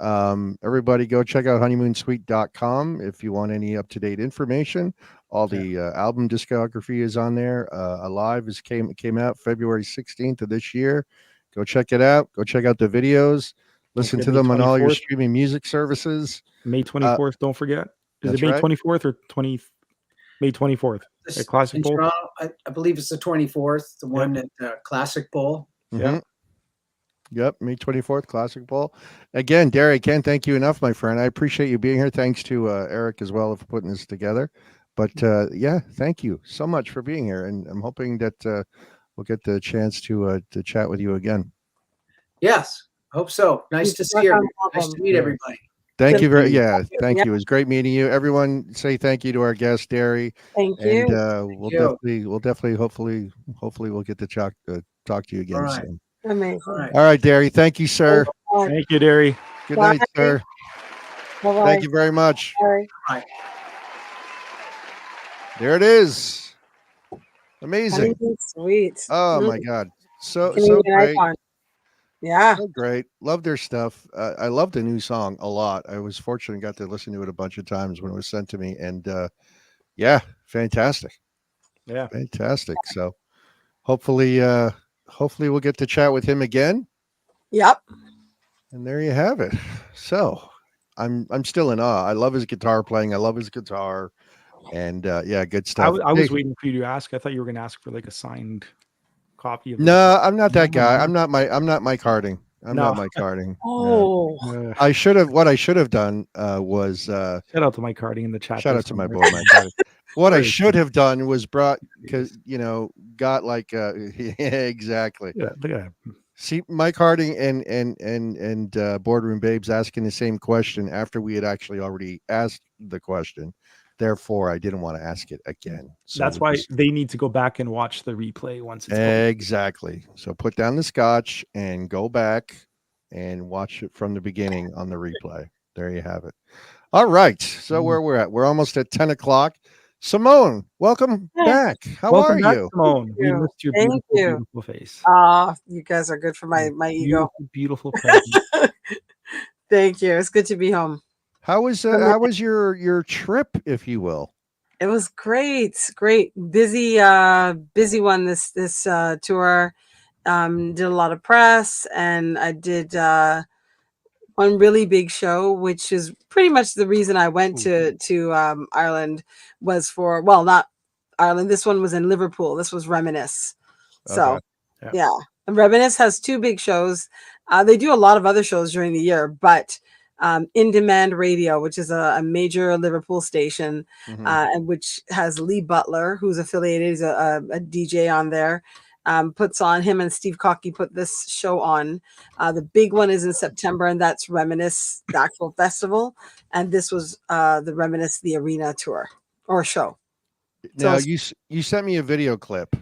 Everybody go check out honeymoonsuite.com if you want any up-to-date information. All the album discography is on there. Alive came out February 16th of this year. Go check it out. Go check out the videos. Listen forget to May them on all your 24th. streaming music services. May 24th. Don't forget. Is that's it May right. 24th or May 24th? This- At Classic in Bowl? Toronto, I believe it's the 24th, the one at Classic Bowl. Yeah. Mhm. Yep, May 24th, Classic Bowl. Again, Derry, can't thank you enough, my friend. I appreciate you being here. Thanks to Eric as well for putting this together. But yeah, thank you so much for being here, and I'm hoping that we'll get the chance to chat with you again. Yes, hope so. Nice to see you. Nice to meet Yeah. everybody. Thank you very, you. yeah, thank Yeah. you. It was great meeting you. Everyone, say thank you to our guest, Derry, Thank and you. we'll definitely, hopefully, we'll get to talk to you again All right. soon. Amazing. All right. All right, Derry, thank you, sir. Bye. Thank you, Derry. Good night, Bye. sir. Bye-bye. Thank you very much. Bye. There it is. Amazing. Honeymoon Suite. Oh Mm. my God. So Canadian great. icon. Yeah. So great. Love their stuff. I love the new song a lot. I was fortunate and got to listen to it a bunch of times when it was sent to me. And yeah, fantastic. Yeah. Fantastic. So hopefully we'll get to chat with him again. Yep. And there you have it. So I'm still in awe. I love his guitar playing. I love his guitar. And yeah, good I stuff. was Hey, waiting for you to ask. I thought you were going to ask for like a signed copy of. no, I'm not that guy. I'm not Mike Harding. I'm No. not Mike Harding. Oh. What I should have done was shout out to Mike Harding in the chat. shout there out to my boy somewhere. Mike Harding. What I Very should have done was brought, because got like yeah, exactly. Yeah, look at that. See, Mike Harding and Boardroom Babes asking the same question after we had actually already asked the question Therefore, I didn't want to ask it again. So That's we'll why just- they need to go back and watch the replay once it's exactly. So put down the scotch and go back and watch it from the beginning on the replay. There you have it. All right. So where we're at, we're almost at 10 o'clock. Simone, welcome back. How Welcome are back, you? Simone. We you. missed your Thank beautiful, you. beautiful face. You guys are good for my ego. Beautiful presence. Thank you. It's good to be home. How was your trip, if you will? It was great. Busy one this tour. Did a lot of press, and I did one really big show, which is pretty much the reason I went to Ireland, was for, well, not Ireland. This one was in Liverpool. This was Reminisce. So Okay. yeah. And Reminisce has 2 big shows. They do a lot of other shows during the year, but In Demand Radio, which is a major Liverpool station, and which has Lee Butler, who's affiliated, he's a DJ on there, puts on, him and Steve Cocky put this show on. The big one is in September, and that's Reminisce, the actual festival. And this was the Reminisce, the arena tour or show. Now So you sent me a video clip.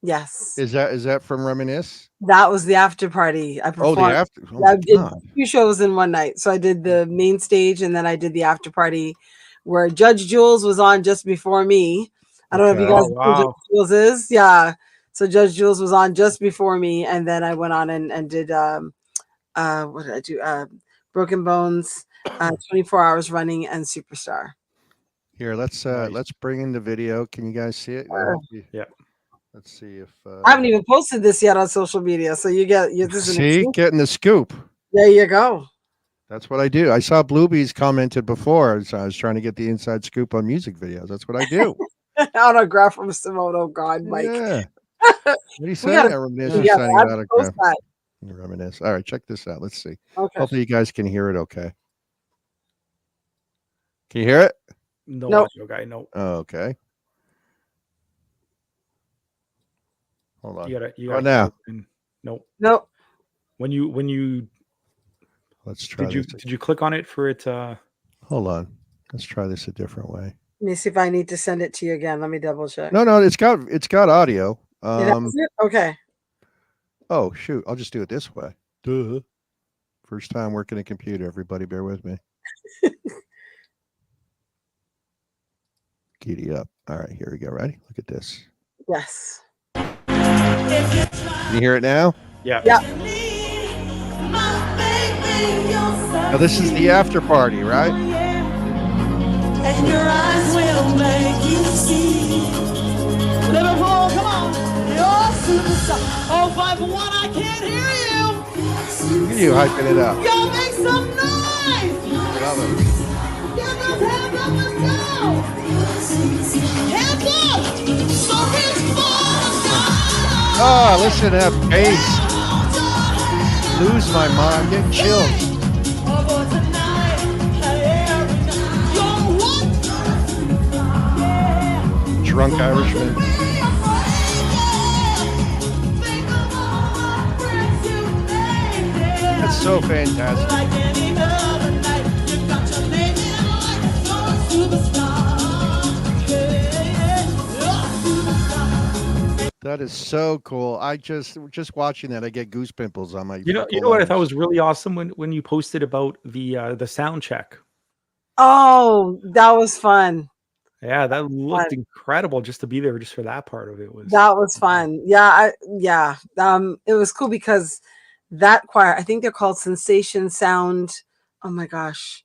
yes, Is that from Reminisce? that was the after party. I Oh, performed. the after. Oh I my did God. 2 shows in one night. So I did the main stage, and then I did the after party where Judge Jules was on just before me. I don't know if you Okay. guys Oh, know who wow. Judge Jules is. Yeah. So Judge Jules was on just before me, and then I went on and did what did I do? Broken Bones, 24 Hours Running, and Superstar. Here, let's bring in the video. Can you guys see it? Yeah. Let's see if I haven't even posted this yet on social media, so this is an see, exclusive. getting the scoop. There you go. That's what I do. I saw Bluebees commented before, so I was trying to get the inside scoop on music videos. That's what I do. Autograph from Simone. Oh God, Mike. Yeah. What do you say? I reminisce. You're signing an autograph. You reminisce. All right, check this out. Let's see. Okay. Hopefully you guys can hear it okay. Can you hear it? No Nope. audio guy. No. Oh, okay. Hold on. You gotta now. Nope. Nope. When you Let's try did you click on it for it? Hold on. Let's try this a different way. Let me see if I need to send it to you again. Let me double check. No, it's got audio. It has it? Okay. Oh shoot, I'll just do it this way. Duh. First time working a computer, everybody bear with me. Giddy up. All right, here we go. Ready? Look at this. Yes. Can you hear it now? Yeah. Yeah. Now this is the after party, right? And your eyes will make you see. Liverpool, come on. You're superstar. Oh, 5-1, I can't hear you. Look at you hyping it up. Y'all make some noise. Love it. Get those hands up, let's go. Hands up. So reach for the sky. Oh, listen to that bass. Lose my mind. I'm getting chills. Over tonight, every night. You're what? Drunk Irishman. That's so fantastic. Like any other night, you got your name in lights, you're a superstar. Yeah, superstar. That is so cool. I just watching that, I get goose pimples on my. You know what I thought was really awesome when you posted about the sound check. Oh, that was fun. Yeah, that looked incredible just to be there just for that part of it was. That was fun. Yeah, it was cool because that choir, I think they're called Sensation Sound. Oh my gosh.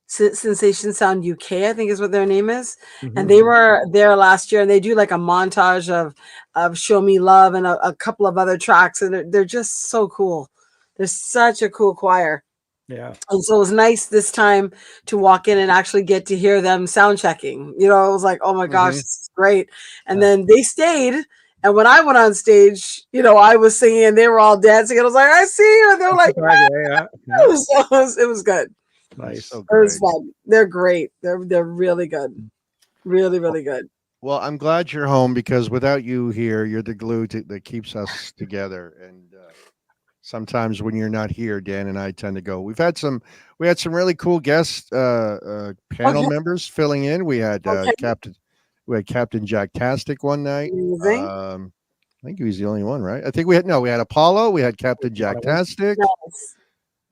Sensation Sound UK, I think is what their name is. And they were there last year, and they do like a montage of Show Me Love and a couple of other tracks, and they're just so cool. They're such a cool choir. Yeah. And so it was nice this time to walk in and actually get to hear them sound checking. You know, it was like, oh my gosh, this is great. And then they stayed. And when I went on stage, you know, I was singing and they were all dancing. And I was like, I see you. And they were like, Yeah. it was good. Nice. So It was great. fun. They're great. They're really good. Really, really good. Well, I'm glad you're home because without you here, you're the glue that keeps us together. And sometimes when you're not here, Dan and I tend to go. We had some really cool guest panel members filling in. We had Captain Jack Tastic one night. Amazing. I think he was the only one, right? I think we had Apollo, we had Captain Jack Tastic. Nice.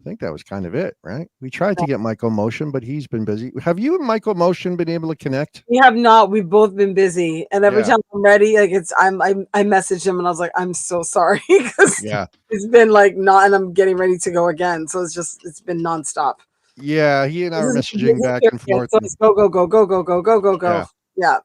I think that was kind of it, right? We tried to get Michael Motion, but he's been busy. Have you and Michael Motion been able to connect? We have not. We've both been busy, and every time I'm ready, like I messaged him and I was like, I'm so sorry because it's been like not, and I'm getting ready to go again. So it's been nonstop. Yeah, he and I were messaging back and forth. So it's go. Yeah.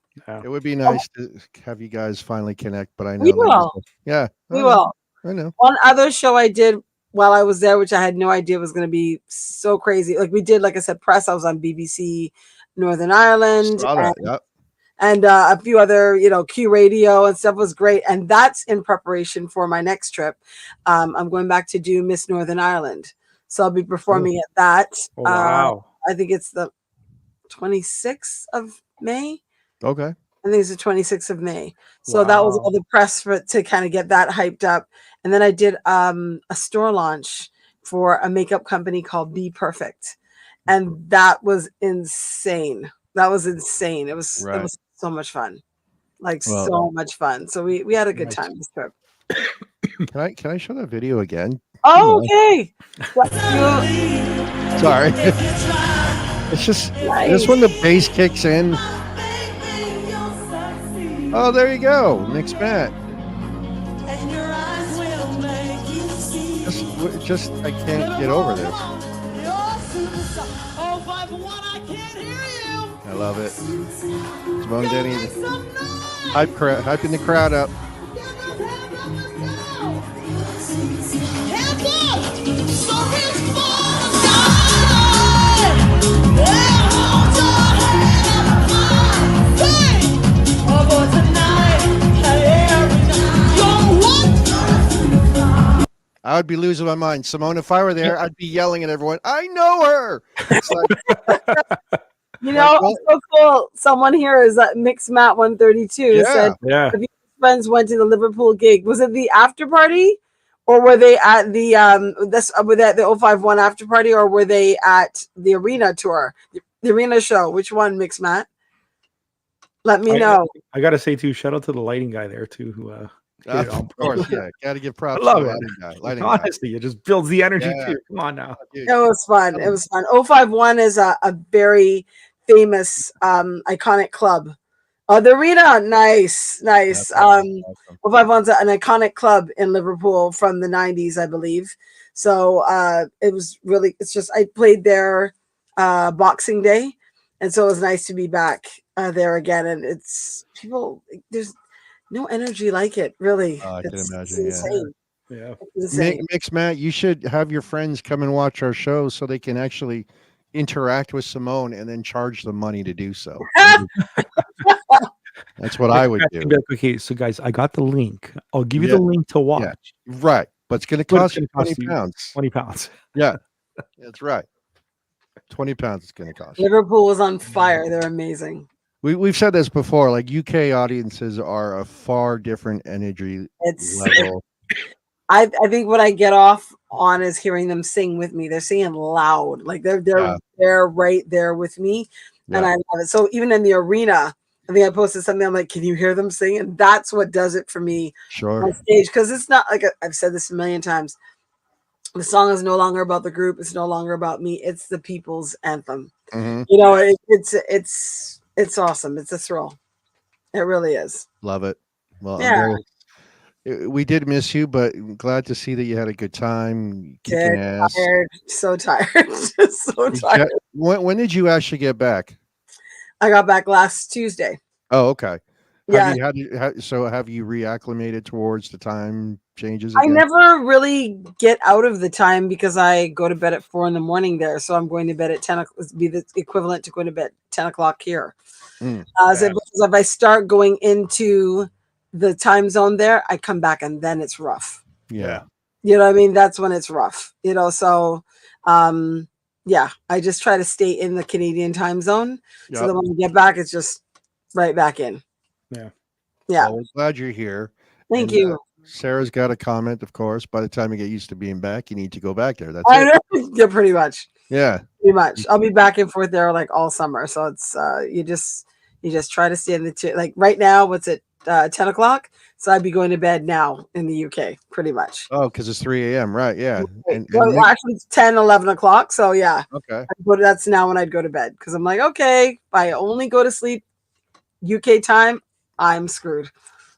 It would be nice to have you guys finally connect, but I know we will. We will. I know. One other show I did while I was there, which I had no idea was going to be so crazy. Like we did, like I said, press. I was on BBC Northern Ireland and a few other, Q Radio and stuff was great. And that's in preparation for my next trip. I'm going back to do Miss Northern Ireland. So I'll be performing at that. Oh, wow. I think it's the 26th of May. Okay. I think it's the 26th of May. So that was all the press to kind of get that hyped up. And then I did a store launch for a makeup company called Be Perfect. And that was insane. It was so much fun. So much fun. So we had a good time this trip. Can I show that video again? Oh, okay. Sorry. It's just when the bass kicks in. Oh, there you go. Mixed Matt. Just I can't get over this. I love it. Simone Denny hyping the crowd up. I would be losing my mind. Simone, if I were there, I'd be yelling at everyone, I know her. It's like, it's so cool. Someone here is Mix Matt 132 said, if your friends went to the Liverpool gig, was it the after party? Or were they at the were they at the 051 after party, or were they at the arena tour? The arena show. Which one, Mix Matt? Let me know. I gotta say too, shout out to the lighting guy there too, who of course, gotta give props to the lighting guy. Honestly, it just builds the energy too. Come on now. It was fun. 051 is a very famous iconic club. The arena, nice. 051's an iconic club in Liverpool from the 90s, I believe. So it was really, I played there Boxing Day, and so it was nice to be back there again. And there's no energy like it, really. I can imagine. Yeah. Mix Matt, you should have your friends come and watch our show so they can actually interact with Simone and then charge them money to do so. That's what I would do. Okay, so guys, I got the link. I'll give you the link to watch. Yeah. Right. But it's going to cost you 20 pounds. 20 pounds. Yeah. That's right. 20 pounds it's going to cost. Liverpool was on fire. They're amazing. We've said this before, like UK audiences are a far different energy level. I think what I get off on is hearing them sing with me. They're singing loud, like they're right there with me, and I love it. So even in the arena, I think I posted something. I'm like, can you hear them sing? And that's what does it for me. Sure. On stage, because it's not like I've said this a million times. The song is no longer about the group. It's no longer about me. It's the people's anthem. Mm-hmm. It's awesome. It's a thrill. It really is. Love it. Well, yeah. We did miss you, but glad to see that you had a good time kicking ass. So tired. So tired. When did you actually get back? I got back last Tuesday. Oh, okay. Yeah. Have you reacclimated towards the time changes again? I never really get out of the time because I go to bed at 4 a.m. there. So I'm going to bed at 10 o'clock. Be the equivalent to going to bed 10 o'clock here. Because if I start going into the time zone there, I come back and then it's rough. Yeah. You know what I mean? That's when it's rough. So I just try to stay in the Canadian time zone. Yep. So that when I get back, it's just right back in. Yeah. Yeah. Well, we're glad you're here. Thank you. Sarah's got a comment, of course. By the time you get used to being back, you need to go back there. That's I it. know. Yeah, pretty much. Yeah. Pretty much. I'll be back and forth there like all summer. So it's you just try to stay in the like right now, what's it, 10 o'clock? So I'd be going to bed now in the UK, pretty much. Oh, because it's 3 a.m. Right. Yeah. And Well, Nick- actually it's 10, 11 o'clock. So yeah. okay. That's now when I'd go to bed because I'm like, okay, if I only go to sleep UK time, I'm screwed.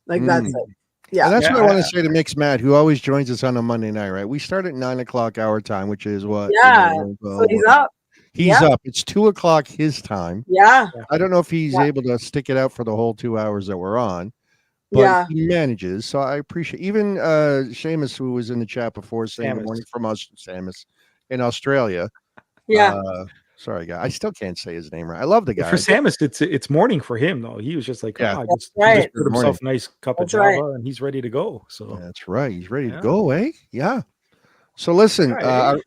Like that's it. Yeah. And that's Yeah, what I want to say to Mix Matt, who always joins us on a Monday night, right? We start at 9 o'clock our time, which is what? Yeah. You know, So he's up. He's up. It's 2 o'clock his time. Yeah. I don't know if he's Yeah. able to stick it out for the whole 2 hours that we're on, but Yeah. he manages. So I appreciate even Seamus, who was in the chat before, saying good Samus. morning from us, Seamus in Australia. Yeah. Sorry, guy. I still can't say his name right. I love the guy. For Samus, it's morning for him though. He was just like, Yeah. oh, That's just, he right. just put himself a nice cup That's of right. Java and he's ready to go. So That's right. He's ready to Yeah. go, eh? Yeah. So listen, Right.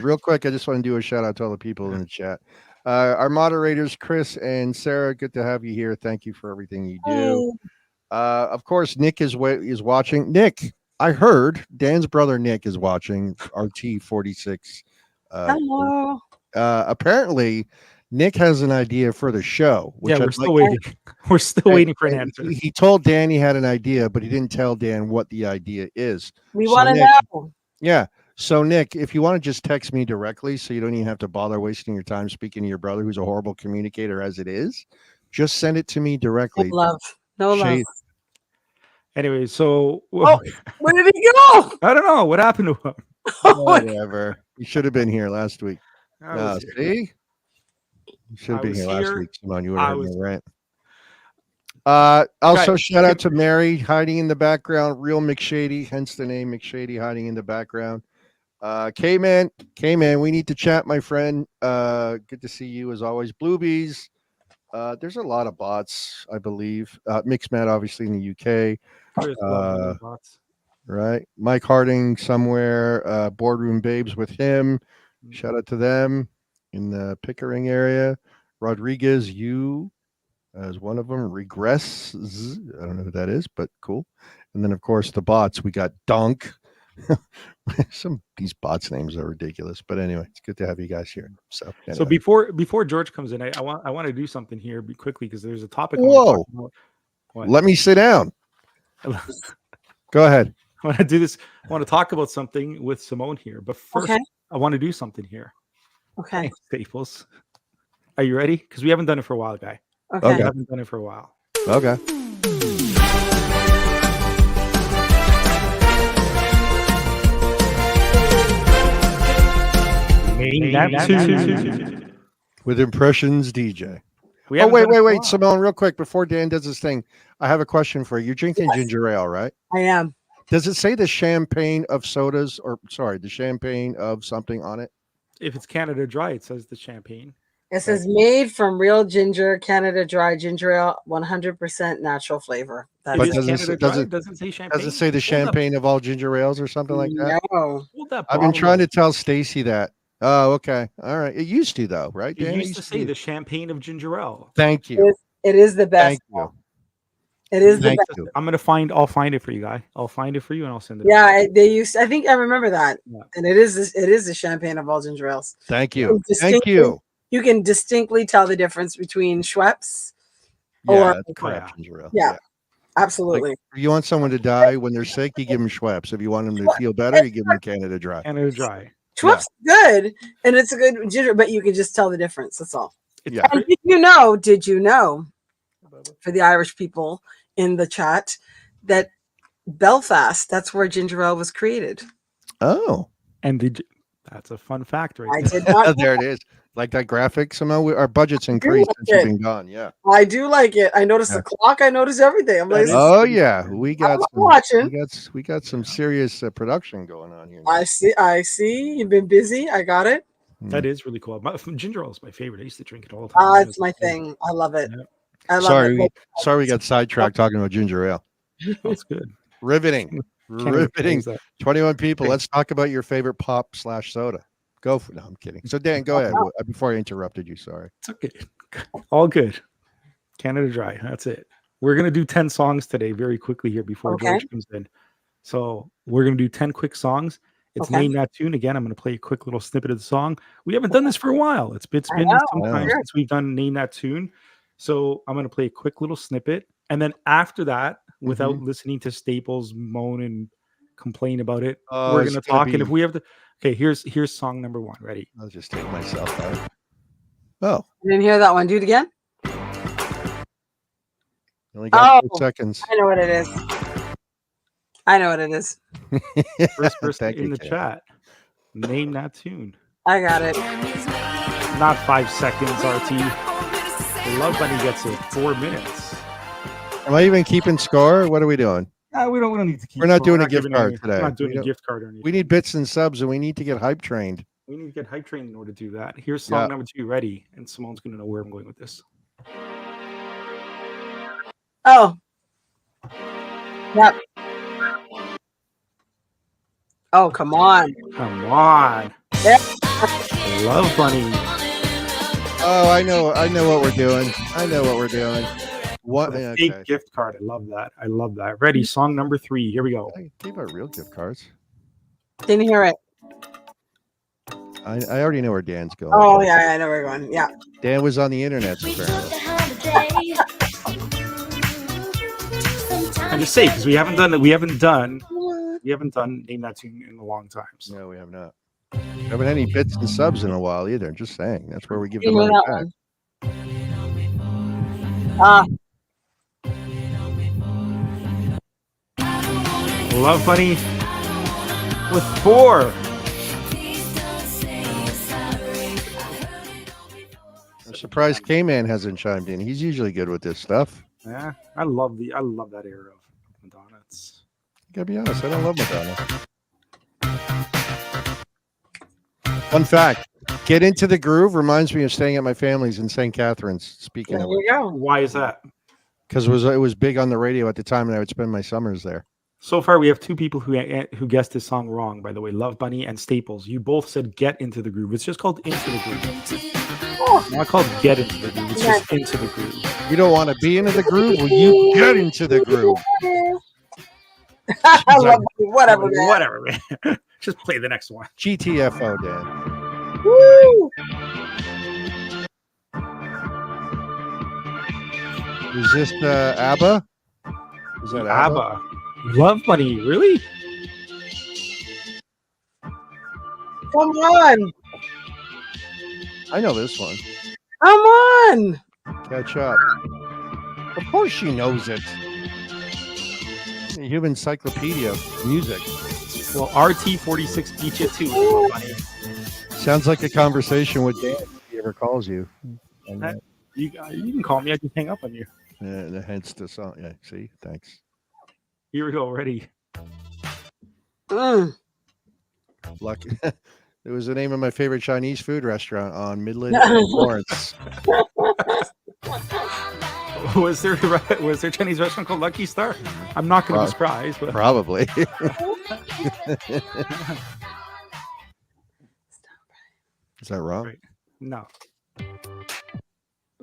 real quick, I just want to do a shout out to all the people in the chat. Our moderators, Chris and Sarah, good to have you here. Thank you for everything you do. Of course, Nick is watching. Nick, I heard Dan's brother Nick is watching RT46. Hello. Apparently, Nick has an idea for the show. Which yeah, we're I'd still like- waiting. We're still waiting for an answer. He told Dan he had an idea, but he didn't tell Dan what the idea is. We So want to Nick- know. Yeah. So Nick, if you want to just text me directly, so you don't even have to bother wasting your time speaking to your brother, who's a horrible communicator as it is, just send it to me No directly. love. No love. Shay- Anyway, so Oh, where did he go? I don't know what happened to him. Oh my Whatever. You should have been here last week. I was here. See? You should have I been was here last here. week. Simone, you would I have heard was- me, right? Also, Right. shout out to Mary hiding in the background. Real McShady, hence the name McShady, hiding in the background. K-Man, we need to chat, my friend. Good to see you as always. Bluebees. There's a lot of bots, I believe. Mixmat, obviously, in the UK. Chris loved the bots. Right. Mike Harding somewhere. Boardroom Babes with him. Shout out to them in the Pickering area. Rodriguez, you as one of them. Regress. I don't know who that is, but cool. And then, of course, the bots. We got Dunk. These bots' names are ridiculous, but anyway, it's good to have you guys here. So So anyway. before George comes in, I want to do something here quickly because there's a topic. Whoa. What? Let me sit down. Go ahead. I want to do this. I want to talk about something with Simone here, but first, Okay. I want to do something here. Okay. Staples, are you ready? Because we haven't done it for a while, guy. Okay. We Okay. haven't done it for a while. Okay. With Impressions DJ. We Oh, haven't wait, done it for a wait. while. Simone, real quick, before Dan does his thing, I have a question for you. You're drinking ginger ale, right? I am. Does it say the champagne of sodas or, sorry, the champagne of something on it? If it's Canada Dry, it says the champagne. It says made from real ginger, Canada Dry ginger ale, 100% natural flavor. That But It is does it Canada say- Dry. does it- Doesn't say champagne. Does it say the champagne of all ginger ales or something like that? No. Hold that I've been bottle trying up. to tell Stacy that. Oh, okay. All right. It used to, though, right? It Dan? used to say be- the champagne of ginger ale. Thank you. It is the best. Thank you. It is the Thank best. you. I'll find it for you, guy. I'll find it for you and I'll send it. Yeah, over. they used. I think I remember that, Yeah. and it is the champagne of all ginger ales. Thank you. can Thank distinctly- you. You can distinctly tell the difference between Schweppes. Yeah, Or- that's crap ginger ale. Yeah. Absolutely. If you want someone to die when they're sick, you give them Schweppes. If you want them to feel better, you give them Canada Dry. Canada Dry. Schweppes is good, and it's a good ginger, but you can just tell the difference. That's all. It's Yeah. And did you know, for the Irish people in the chat, that Belfast, that's where ginger ale was created. Oh, And that's a fun fact, right? I there. did not. there it is. Like that graphic. Somehow our budget's increased like since you've it. been gone. Yeah. I do like it. I noticed Yeah. the clock. I noticed everything. I'm like, Oh yeah, we got I'm some, watching. we got some serious production going on here. I see. I see. You've been busy. I got it. That is really cool. Ginger ale is my favorite. I used to drink it all the time. It's my thing. I love it. Yeah. I love Sorry, it. sorry, we got sidetracked talking about ginger ale. That's good. Riveting, Canada riveting. Dry is that. 21 people. Hey. Let's talk about your favorite pop/soda. Go for. No, I'm kidding. So Dan, go ahead. Before I interrupted you, sorry. It's okay. All good. Canada Dry. That's it. We're gonna do 10 songs today, very quickly here before Okay. George comes in. So we're gonna do 10 quick songs. It's Okay. Name That Tune. Again, I'm gonna play a quick little snippet of the song. We haven't done this for a while. It's been know, some time sure. since we've done Name That Tune. So I'm gonna play a quick little snippet, and then after that, without listening to Staples moan and complain about it, we're it's gonna gonna talk. And be- if we have to, okay, here's song number 1. Ready? I'll just take myself out. Oh, I didn't hear that one. Do it again. you only got Oh. 4 seconds. I know what it is. I know what it is. First person Thank in you, the Ken. chat. Name that tune. I got it. Not 5 seconds, RT. Love Bunny gets it. 4 minutes. Am I even keeping score? What are we doing? We don't need to keep. We're not score. doing a gift giving card any- today. We're not doing We a don't- gift card or anything. We need bits and subs, and we need to get hype trained. We need to get hype trained in order to do that. Here's song Yeah. number 2. Ready? And Simone's gonna know where I'm going with this. Oh. Yep. Oh, come on. Come on. Yep. Love Bunny. Oh, I know what we're doing. I know what we're doing. What? With a Okay. fake gift card. I love that. I love that. Ready? Song number 3. Here we go. I gave out real gift cards. Didn't hear it. I already know where Dan's going. Oh, yeah, I know where we're going. Yeah. Dan was on the internet, apparently. And just say because we haven't done Name That Tune in a long time. So. No, we have not. We haven't had any bits and subs in a while either. Just saying. That's where we give the Didn't hear money that back. one. Love Bunny with 4. I'm surprised K-Man hasn't chimed in. He's usually good with this stuff. Yeah, I love that era of Madonna. It's Gotta be honest, I don't love Madonna. Fun fact: Get Into the Groove reminds me of staying at my family's in St. Catharines. Speaking There of, you go. why is that? because it was big on the radio at the time, and I would spend my summers there. So far, we have 2 people who guessed this song wrong. By the way, Love Bunny and Staples. You both said "Get Into the Groove." It's just called "Into the Groove." Not called "Get Into the Groove." It's just "Into the Groove." You don't want to be into the groove? Well, you get into the groove. I love it. Whatever, man. Whatever, man. Just play the next one. GTFO, Dan. Woo! Is this ABBA? Is that ABBA? ABBA. Love Bunny. Really? Come on. I know this one. Come on. Catch up. Of course she knows it. The human encyclopedia of music. Well, RT46 beat you too. Love Bunny. Sounds like a conversation with Dan if he ever calls you. And, You can call me. I just hang up on you. hence the song. Yeah, see? Thanks. Here we go. Ready? Lucky. It was the name of my favorite Chinese food restaurant on Midland and Lawrence. Was there a Chinese restaurant called Lucky Star? I'm not going to be surprised. But Probably. Is that wrong? Right. No.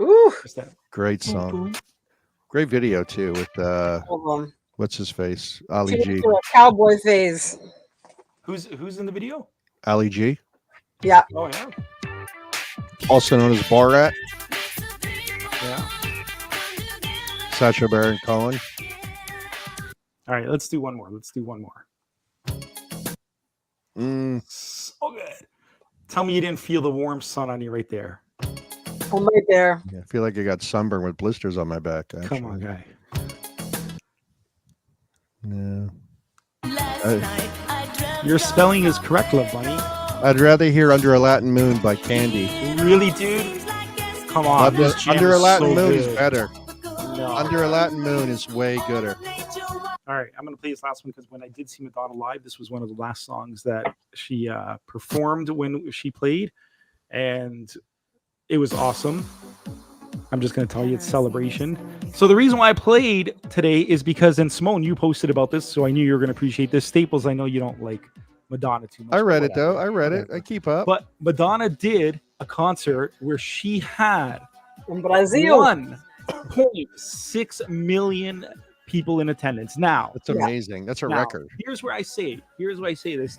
Ooh. Just that. Great song. Great video too with Hold on. what's his face? Ali Take G. it to a cowboy phase. Who's in the video? Ali G. Yeah. Oh yeah. Also known as Borat. Yeah. Sacha Baron Cohen. All right. Let's do one more. So good. Tell me you didn't feel the warm sun on you right there. I'm right there. Yeah, I feel like I got sunburned with blisters on my back. Actually. Come on, guy. Yeah. Your spelling is correct, Love Bunny. I'd rather hear Under a Latin Moon by Candy. Really, dude? Come on. this jam Under a is Latin so Moon good. is better. No. Under a Latin Moon is way gooder. All right, I'm going to play this last one because when I did see Madonna live, this was one of the last songs that she performed when she played, and it was awesome. I'm just going to tell you it's Celebration. So the reason why I played today is because, and Simone, you posted about this, so I knew you were going to appreciate this. Staples, I know you don't like Madonna too much. I read but it though. whatever. I read it. I keep up. But Madonna did a concert where she had In Brazil. 1.6 million people in attendance. Now, That's amazing. That's a record. Here's where I say this.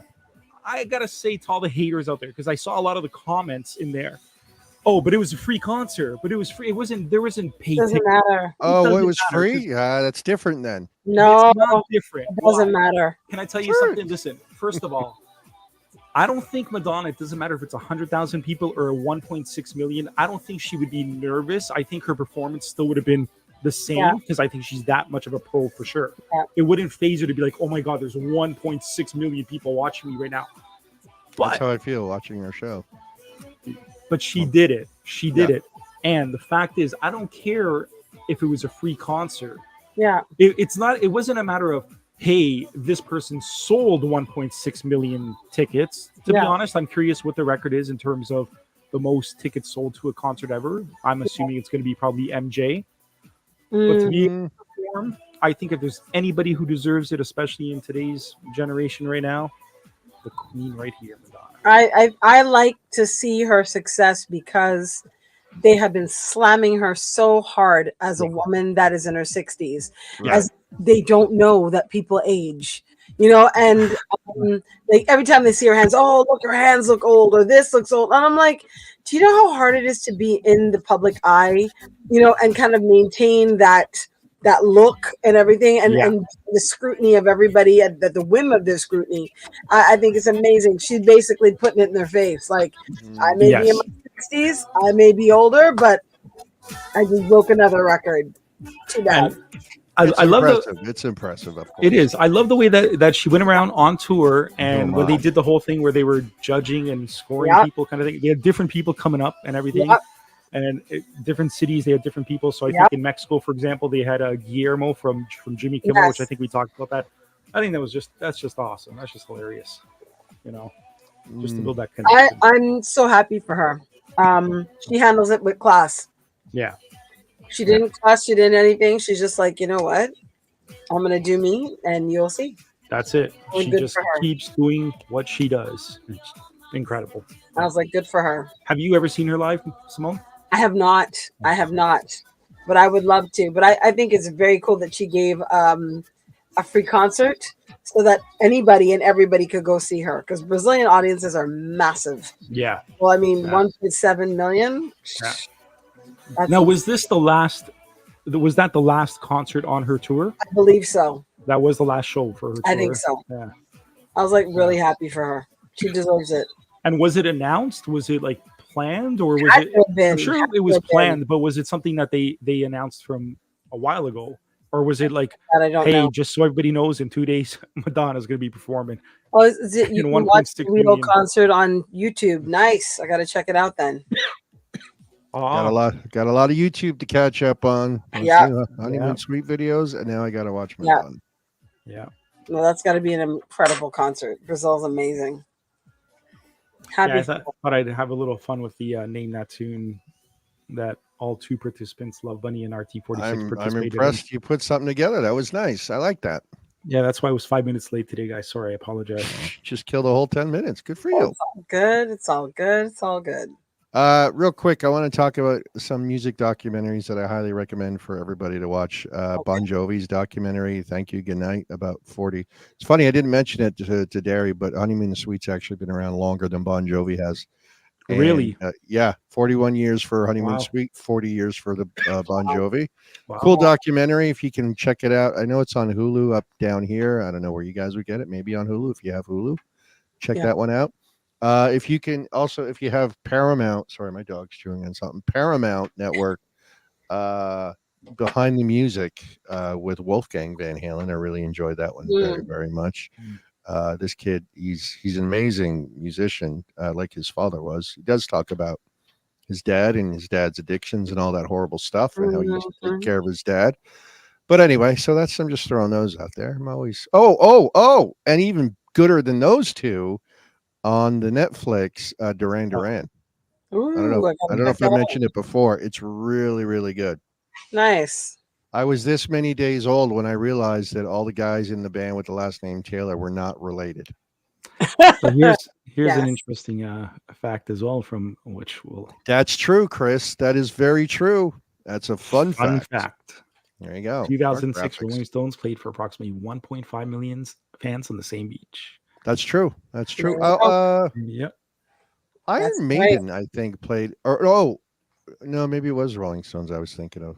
I gotta say to all the haters out there, because I saw a lot of the comments in there. Oh, but it was a free concert. But it was free. It wasn't. There wasn't paid. Doesn't matter. Oh, it was free. Yeah, that's different then. No, it's not different. It doesn't matter. Can I tell you something? Listen. First of all, I don't think Madonna. It doesn't matter if it's 100,000 people or 1.6 million. I don't think she would be nervous. I think her performance still would have been the same because I think she's that much of a pro for sure. Yeah. It wouldn't phase her to be like, oh my God, there's 1.6 million people watching me right now. But, that's how I feel watching her show. But she did it. She did it. And the fact is, I don't care if it was a free concert. Yeah. It's not. It wasn't a matter of, hey, this person sold 1.6 million tickets. To be honest, I'm curious what the record is in terms of the most tickets sold to a concert ever. I'm assuming it's going to be probably MJ. But to be able to perform, I think if there's anybody who deserves it, especially in today's generation right now, the queen right here, Madonna. I like to see her success because they have been slamming her so hard as a woman that is in her 60s, as they don't know that people age, and like every time they see her hands, oh, look, her hands look old, or this looks old. And I'm like, do you know how hard it is to be in the public eye, and kind of maintain that look and everything, and the scrutiny of everybody at the whim of their scrutiny. I think it's amazing. She's basically putting it in their face. Like, I may be in my 60s, I may be older, but I just broke another record. Too bad. I love it's impressive, of course. It is. I love the way that she went around on tour, and when they did the whole thing where they were judging and scoring people, kind of thing. They had different people coming up and everything. And different cities, they had different people. So I think in Mexico, for example, they had Guillermo from Jimmy Kimmel, which I think we talked about that. I think that's just awesome. That's just hilarious, just to build that connection. I'm so happy for her. She handles it with class. Yeah. She didn't class, she didn't anything. She's just like, you know what? I'm going to do me and you'll see. That's it. She just keeps doing what she does. It's incredible. I was like, good for her. Have you ever seen her live, Simone? I have not, but I would love to. But I think it's very cool that she gave a free concert so that anybody and everybody could go see her, because Brazilian audiences are massive. Yeah. Well, I mean, 1.7 million. Yeah. Now, was that the last concert on her tour? I believe so. That was the last show for her tour. I think so. Yeah. I was like really happy for her. She deserves it. And was it announced? Was it like planned, or was it? I'm sure it was planned, but was it something that they announced from a while ago, or was it like, hey, just so everybody knows, in 2 days Madonna's going to be performing? Oh, is it you can watch the real concert on YouTube? Nice. I got to check it out then. Got a lot of YouTube to catch up on. Honeymoon Suite videos, and now I got to watch Madonna. Yeah. Well, that's got to be an incredible concert. Brazil's amazing. I thought I'd have a little fun with the name that tune that all two participants, Love Bunny and RT46, participated. I'm impressed you put something together. That was nice. I like that. Yeah, that's why I was 5 minutes late today, guys. Sorry, I apologize. Just killed a whole 10 minutes. Good for you. It's all good. It's all good. It's all good. Real quick, I want to talk about some music documentaries that I highly recommend for everybody to watch. Bon Jovi's documentary, Thank You, Good Night, about 40. It's funny, I didn't mention it to Derry, but Honeymoon Suite's actually been around longer than Bon Jovi has. And, really? 41 years for Honeymoon Suite, 40 years for the Bon Jovi. Cool documentary, if you can check it out. I know it's on Hulu up down here. I don't know where you guys would get it. Maybe on Hulu if you have Hulu. Check that one out. If you can also, if you have Paramount, sorry, my dog's chewing on something. Paramount Network, Behind the Music with Wolfgang Van Halen. I really enjoyed that one very, very much. This kid, he's an amazing musician, like his father was. He does talk about his dad and his dad's addictions and all that horrible stuff, and how he used to take care of his dad. But anyway, so I'm just throwing those out there. I'm always and even gooder than those two. On the Netflix, Duran Duran. Ooh, I don't know if I mentioned it before. It's really, really good. Nice. I was this many days old when I realized that all the guys in the band with the last name Taylor were not related. So here's an interesting fact as well, from which will. That's true, Chris. That is very true. That's a fun fact. There you go. 2006, Art graphics. Rolling Stones played for approximately 1.5 million fans on the same beach. That's true. That's true. There you go. Yep. Iron That's Maiden, I think, played. Or no, maybe it was Rolling Stones. I was thinking of.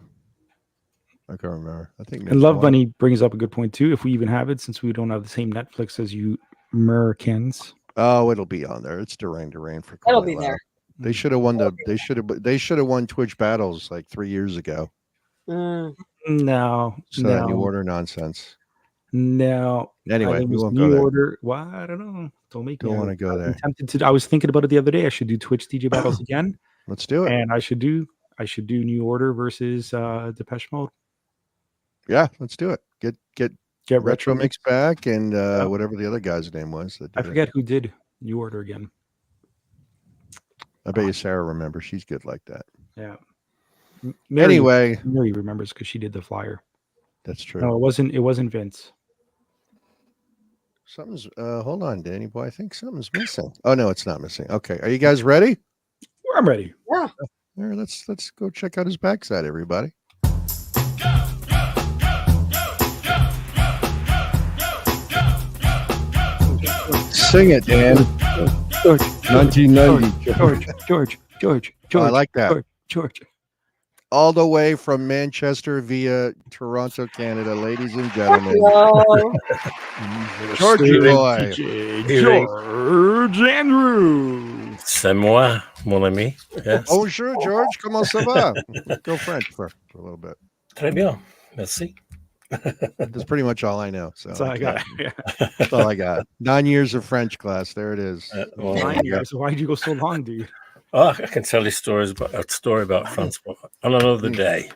I can't remember. I think. And Love Bunny brings up a good point too. If we even have it, since we don't have the same Netflix as you Americans. Oh, it'll be on there. It's Duran Duran for. It'll crying be out there. loud. They should have won the. They should have won Twitch battles like 3 years ago. Mm. No, So that New no, Order nonsense. no. I Anyway, think it we was won't go New there. Order. Well, I don't know. Don't make me. Don't want to go I'm there. tempted to. I was thinking about it the other day. I should do Twitch DJ battles again, Let's do it. and I should do New Order versus Depeche Mode. Yeah, let's do it. Get Retro Mix back and Yeah. whatever the other guy's name was. That I did it. forget who did New Order again. I bet you Sarah remembers. She's good like that. Yeah. Anyway, Mary remembers because she did the flyer. that's true. No, it wasn't Vince. Something's hold on, Danny boy. I think something's missing. Oh no, it's not missing. Okay. Are you guys ready? I'm ready. Yeah. All right, let's go check out his backside, everybody. Sing it, Dan. 1990. George. Oh, I like that. George. All the way from Manchester via Toronto, Canada, ladies and gentlemen. Hello. Georgie boy. George Andrew. C'est moi, mon ami. Yes. Bonjour, George. Comment ça va? Go French for a little bit. Très bien. Merci. That's pretty much all I know. So That's all I got. Yeah. That's all I got. 9 years of French class. There it is. Well, 9 years. Why'd you go so long, dude? oh, I can tell you a story about France on another day.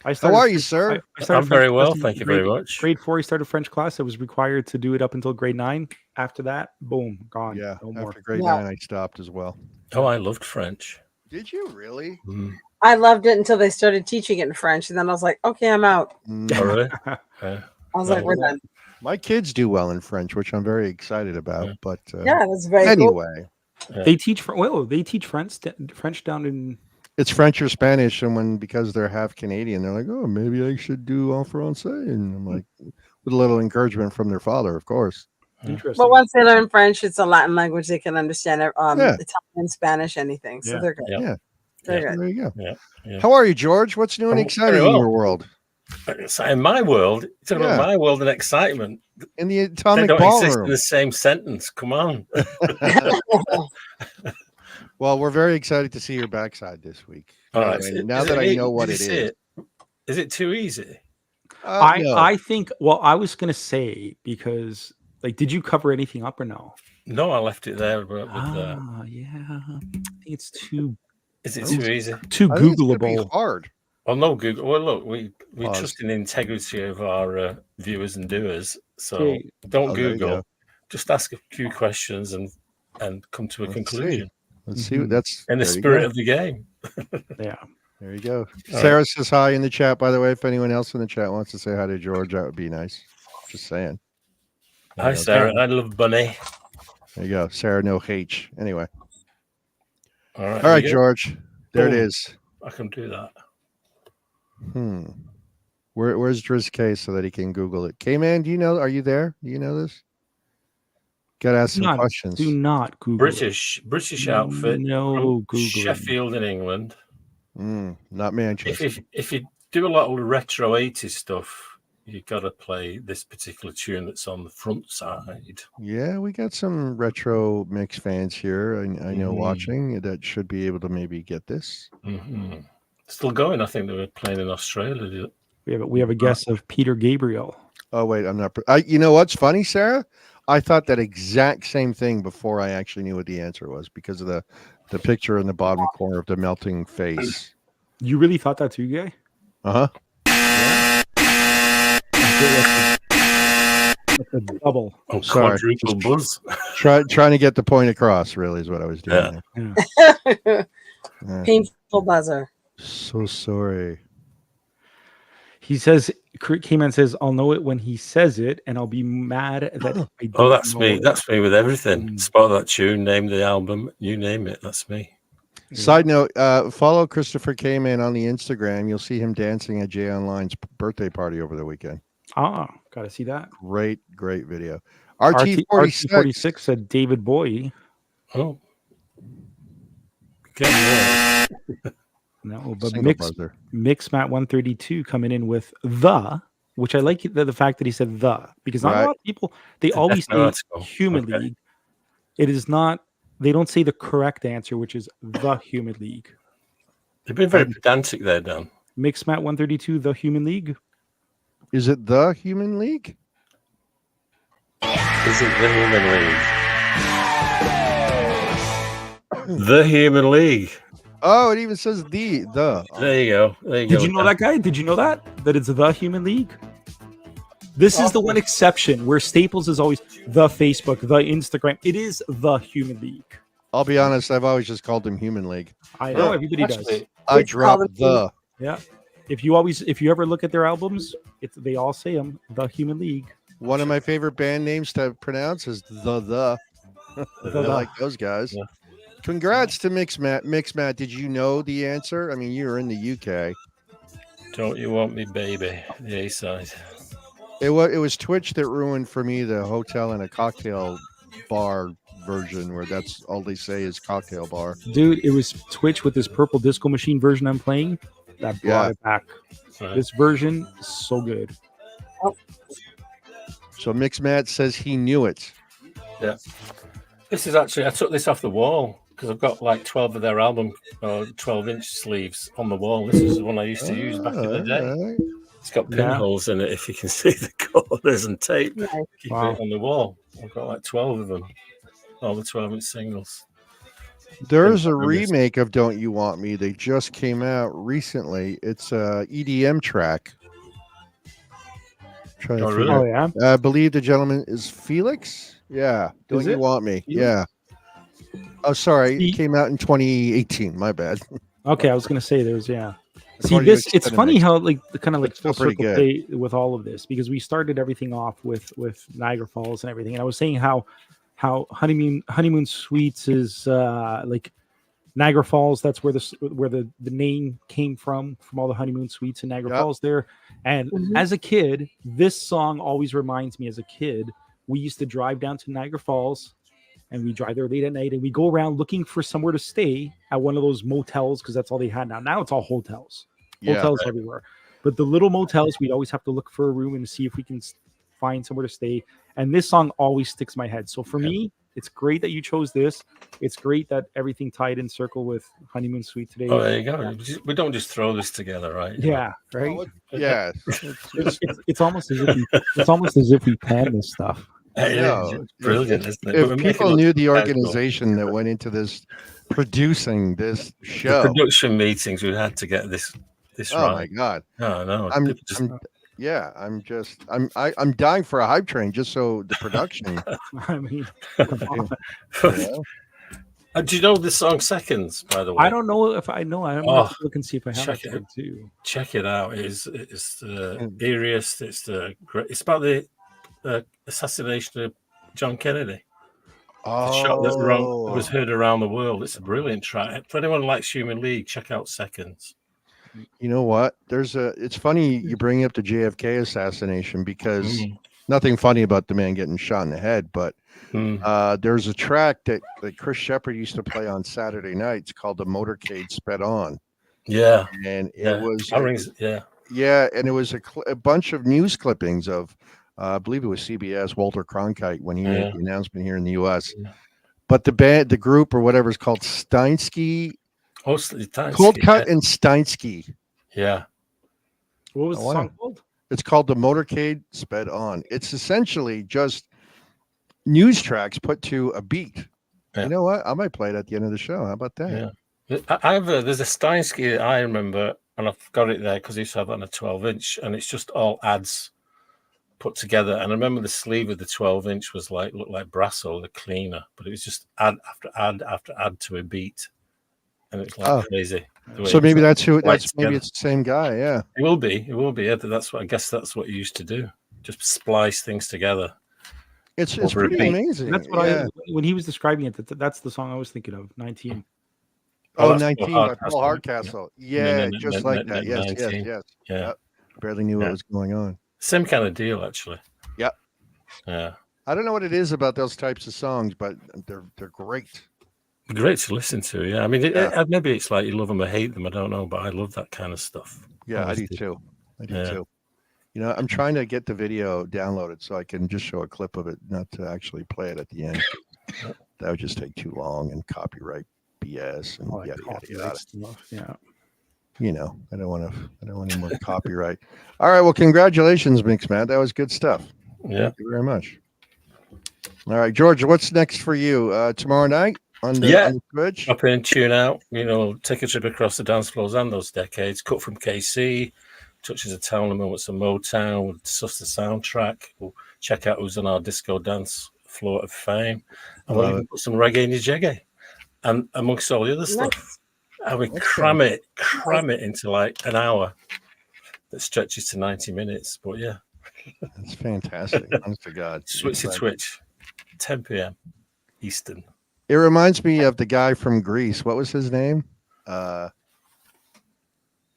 How are you, sir? I started I'm very French well, class in thank you very much. Grade 4, I started French class. I was required to do it up until grade 9. After that, boom, gone. Yeah. no more. After grade Yeah. 9, I stopped as well. Oh, I loved French. Did you really? Mm. I loved it until they started teaching it in French, and then I was like, okay, I'm out. Mm. Oh, really? I was like, we're done. My kids do well in French, which I'm very excited about. Yeah. But Yeah, that's very cool. anyway, They teach French down in. it's French or Spanish, and because they're half Canadian, they're like, "Oh, maybe I should do en français," and I'm like, with a little encouragement from their father, of course. Interesting. But once they learn French, it's a Latin language. They can understand Yeah. Italian, Spanish, anything. So Yeah. they're good. Yeah. Yeah. They're Yeah. good. There you go. Yeah. How are you, George? What's new and I'm exciting very in well. your world? So in my world, talking Yeah. about my world and excitement. In the They atomic don't exist in ballroom. the same sentence. Come on. Well, we're very excited to see your backside this week. All right. Anyway, now that I know what it is. Is it too easy? No. I think. Well, I was gonna say because did you cover anything up or no? No, I left it there. With, Yeah. I think it's too is it too easy? I think it's gonna be Googleable. hard. Well, no, Google. Well, look, we Pause. trust in the integrity of our viewers and doers. So Okay. don't Oh, there you Google. go. Just ask a few questions and come to a Let's conclusion Let's see. That's in the there you spirit go. of the game. Yeah. There you go. All Sarah says hi in the chat, by the way. If anyone else in the chat wants to say hi to George, that would be nice. Just saying. There Hi, you go. Sarah. I love Bunny. There you go. Sarah, no H. Anyway. All right. All right, you go. George. There it Boom. is. I can do that. Where's Driz K so that he can Google it? K-Man, are you there? Do you know this? Gotta ask some questions. Do not Google British outfit. No from Google. Sheffield in England. Not Manchester. If you do a lot of retro 80s stuff, you got to play this particular tune that's on the front side. Yeah, we got some retro mix fans here. I know watching that should be able to maybe get this. Mm-hmm. Still going. I think they were playing in Australia. We have a guess of Peter Gabriel. Oh wait, I'm not. You know what's funny, Sarah? I thought that exact same thing before I actually knew what the answer was because of the picture in the bottom corner of the melting face. You really thought that too, Guy? Uh huh. That's a double. Oh, Sorry. quadruple buzz. Trying to get the point across. Really is what I was doing. Yeah. There. Yeah. Painful buzzer. So sorry. He says, K-Man says, I'll know it when he says it, and I'll be mad that I don't Oh, that's know me. it. That's me with everything. Spot that tune, name the album, you name it. That's me. Side note, follow Christopher K-Man on the Instagram. You'll see him dancing at Jay Online's birthday party over the weekend. Gotta see that. Great video. RT46 RT46 said David Bowie. Oh. Okay. No, but Single buzzer. Mix Matt 132 coming in with the, which I like the fact that he said the, because not a lot of people, they always say Human League. It is not, they don't say the correct answer, which is the Human League. They've been very pedantic there, Dan. Mix Matt 132, the Human League. Is it the Human League? Is it the Human League? The Human League. Oh, it even says the. There you go. Did you know that guy? Did you know that it's the Human League? This is the one exception where Staples is always the Facebook, the Instagram. It is the Human League. I'll be honest, I've always just called them Human League. I know everybody does. I dropped the. Yeah. If you ever look at their albums, they all say them, the Human League. One of my favorite band names to pronounce is the. I like those guys. Yeah. Congrats to Mix Matt. Did you know the answer? I mean, you were in the UK. Don't you want me, baby? The A side. It was Twitch that ruined for me the hotel and a cocktail bar version where that's all they say is cocktail bar. Dude, it was Twitch with this Purple Disco Machine version I'm playing that brought it back. Right. This version is so good. So Mix Matt says he knew it. Yeah. This is actually, I took this off the wall because I've got like 12 of their album 12-inch sleeves on the wall. This is the one I used to use back in the day. Right. It's got pinholes in it if you can see the corners and tape. Keep it on the wall. I've got like 12 of them. All the 12-inch singles. There's a remake of Don't You Want Me. They just came out recently. It's a EDM track. Really? Oh, yeah? I believe the gentleman is Felix. Yeah. Don't You Want Me. Yeah. Oh, sorry. It came out in 2018. My bad. Okay, I was going to say there's, See, it's funny how like kind of like full circle play with all of this, because we started everything off with Niagara Falls and everything. And I was saying how Honeymoon Suites is like Niagara Falls. That's where the name came from all the Honeymoon Suites in Niagara Falls there. And as a kid, this song always reminds me, as a kid, we used to drive down to Niagara Falls and we drive there late at night and we go around looking for somewhere to stay at one of those motels, because that's all they had. Now it's all hotels. Hotels everywhere. But the little motels, we'd always have to look for a room and see if we can find somewhere to stay. And this song always sticks in my head. So for me, it's great that you chose this. It's great that everything tied in circle with Honeymoon Suite today. Oh, there you go. We don't just throw this together, right? Yeah, right. Yeah, it's almost as if we planned this stuff. It's brilliant, isn't it? If people knew the organization that went into this producing this show, the production meetings, we had to get this right. Oh my god! No, no. I'm dying for a hype train just so the production. I mean, do you know the song Seconds, by the way? I don't know if I know. I'm going to look and see if I have it too. Check it out. It's the eeriest. It's about the assassination of John Kennedy. The shot that was heard around the world. It's a brilliant track. For anyone who likes Human League, check out Seconds. You know what? It's funny you bring up the JFK assassination, because nothing funny about the man getting shot in the head, but there's a track that Chris Shepard used to play on Saturday nights called "The Motorcade Sped On." Yeah, and it was and it was a bunch of news clippings of I believe it was CBS, Walter Cronkite, when he made the announcement here in the U.S. Yeah. But the group or whatever is called Steinsky. Cold Cut and Steinsky. Yeah. What was the song called? It's called "The Motorcade Sped On." It's essentially just news tracks put to a beat. Yeah. You know what? I might play it at the end of the show. How about that? Yeah. There's a Steinsky that I remember, and I've got it there because I used to have it on a 12-inch, and it's just all ads put together. And I remember the sleeve of the 12-inch was looked like Brasso, the cleaner, but it was just ad after ad after ad to a beat. And it's like crazy. So maybe maybe it's the same guy. Yeah, it will be. That's what I guess. That's what he used to do. Just splice things together. It's pretty amazing. That's what when he was describing it. That's the song I was thinking of. 19. Oh, that's 19 Paul by Paul Hardcastle. Yeah, just like that. Yes, yes, 19. yes. Yeah. Yep. Barely knew what was going on. Same kind of deal, actually. Yep. Yeah. I don't know what it is about those types of songs, but they're great. Great to listen to. Yeah. I mean, maybe it's like you love them or hate them. I don't know, but I love that kind of stuff. Yeah, I do too. I do too. You know, I'm trying to get the video downloaded so I can just show a clip of it, not to actually play it at the end. That would just take too long and copyright BS and yada yada. Stuff. Yeah. You know, I don't want any more copyright. All right, well, congratulations, Mixman. That was good stuff. Yeah. Thank you very much. All right, George, what's next for you? Tomorrow night on the Twitch? Up in, tune out, you know, take a trip across the dance floors and those decades, cut from KC, touches of town and moments of Motown, we'll discuss the soundtrack, we'll check out who's on our disco dance floor of fame, and we'll even put some reggae in your jeggy, and amongst all the other stuff. And we cram it into like an hour that stretches to 90 minutes. But yeah. That's fantastic. Honest to God. Switch to Twitch, 10 p.m. Eastern. It reminds me of the guy from Greece. What was his name?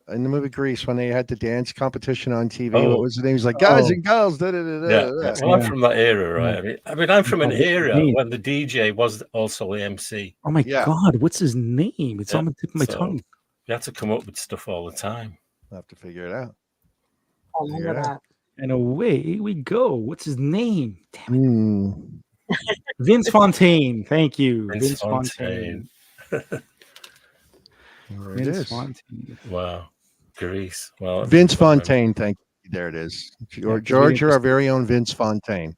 In the movie Grease, when they had the dance competition on TV, what was his name? He was like, guys and girls. Well, I'm from that era, right? I mean, I'm from an era when the DJ was also the MC. Oh my God, what's his name? It's on the tip of my tongue. You had to come up with stuff all the time. I'll have to figure it out. I remember that. And away we go. What's his name? Damn it. Vince Fontaine. Thank you. Vince Fontaine. Vince Fontaine. Wow. Grease. Well, Vince Fontaine. Thank you. There it is. George, you're our very own Vince Fontaine.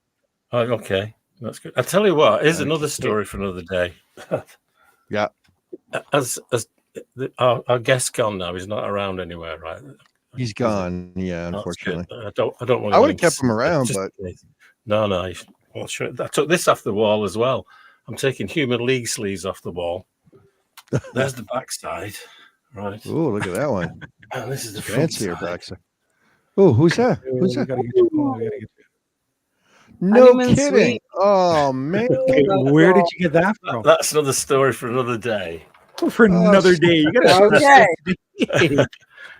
Oh, okay. That's good. I'll tell you what, here's another story for another day. Yeah. As our guest's gone now. He's not around anywhere, right? He's gone. Yeah, unfortunately. I don't want. I would have kept him around, but no. Well, sure. I took this off the wall as well. I'm taking Human League sleeves off the wall. There's the backside, right? Oh, look at that one. And this is the fancier backside. Oh, who's that? Who's that? No Honeymoon kidding. Suite. Oh man. Okay, where did you get that from? That's another story for another day. For another day. You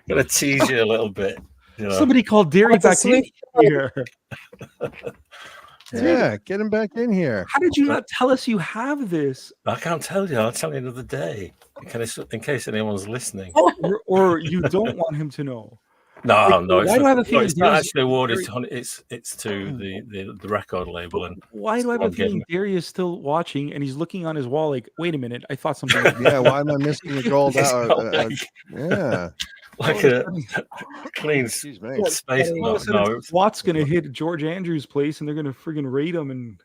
gotta tease you a little bit. You know. Somebody called Derry back in here. Yeah, get him back in here. How did you not tell us you have this? I can't tell you. I'll tell you another day in case anyone's listening. Or you don't want him to know. No, it's not actually awarded. It's to the record label. And why do I have a feeling Derry is still watching and he's looking on his wall like, wait a minute, I thought something. Yeah, why am I missing the gold? Yeah. Like a clean space. No, SWAT's gonna hit George Andrews' place and they're gonna friggin' raid him. And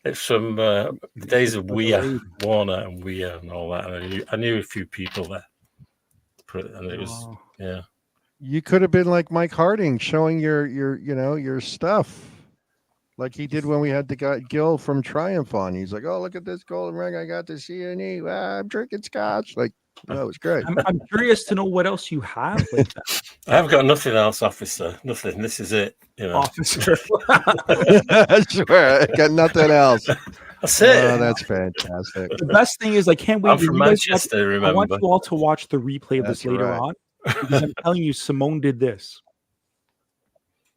it's from the days of Warner and and all that. And I knew a few people there, and it was You could have been like Mike Harding, showing your stuff, like he did when we had the guy Gil from Triumph on. He's like, "Oh, look at this golden ring I got to C&E. I'm drinking scotch." Like, it was great. I'm curious to know what else you have like that. I have got nothing else, officer. Nothing. This is it. Officer. I swear, I got nothing else. That's it. Oh, that's fantastic. The best thing is I can't wait. I'm from Manchester, remember? I want you all to watch the replay of this later on. Because I'm telling you, Simone did this.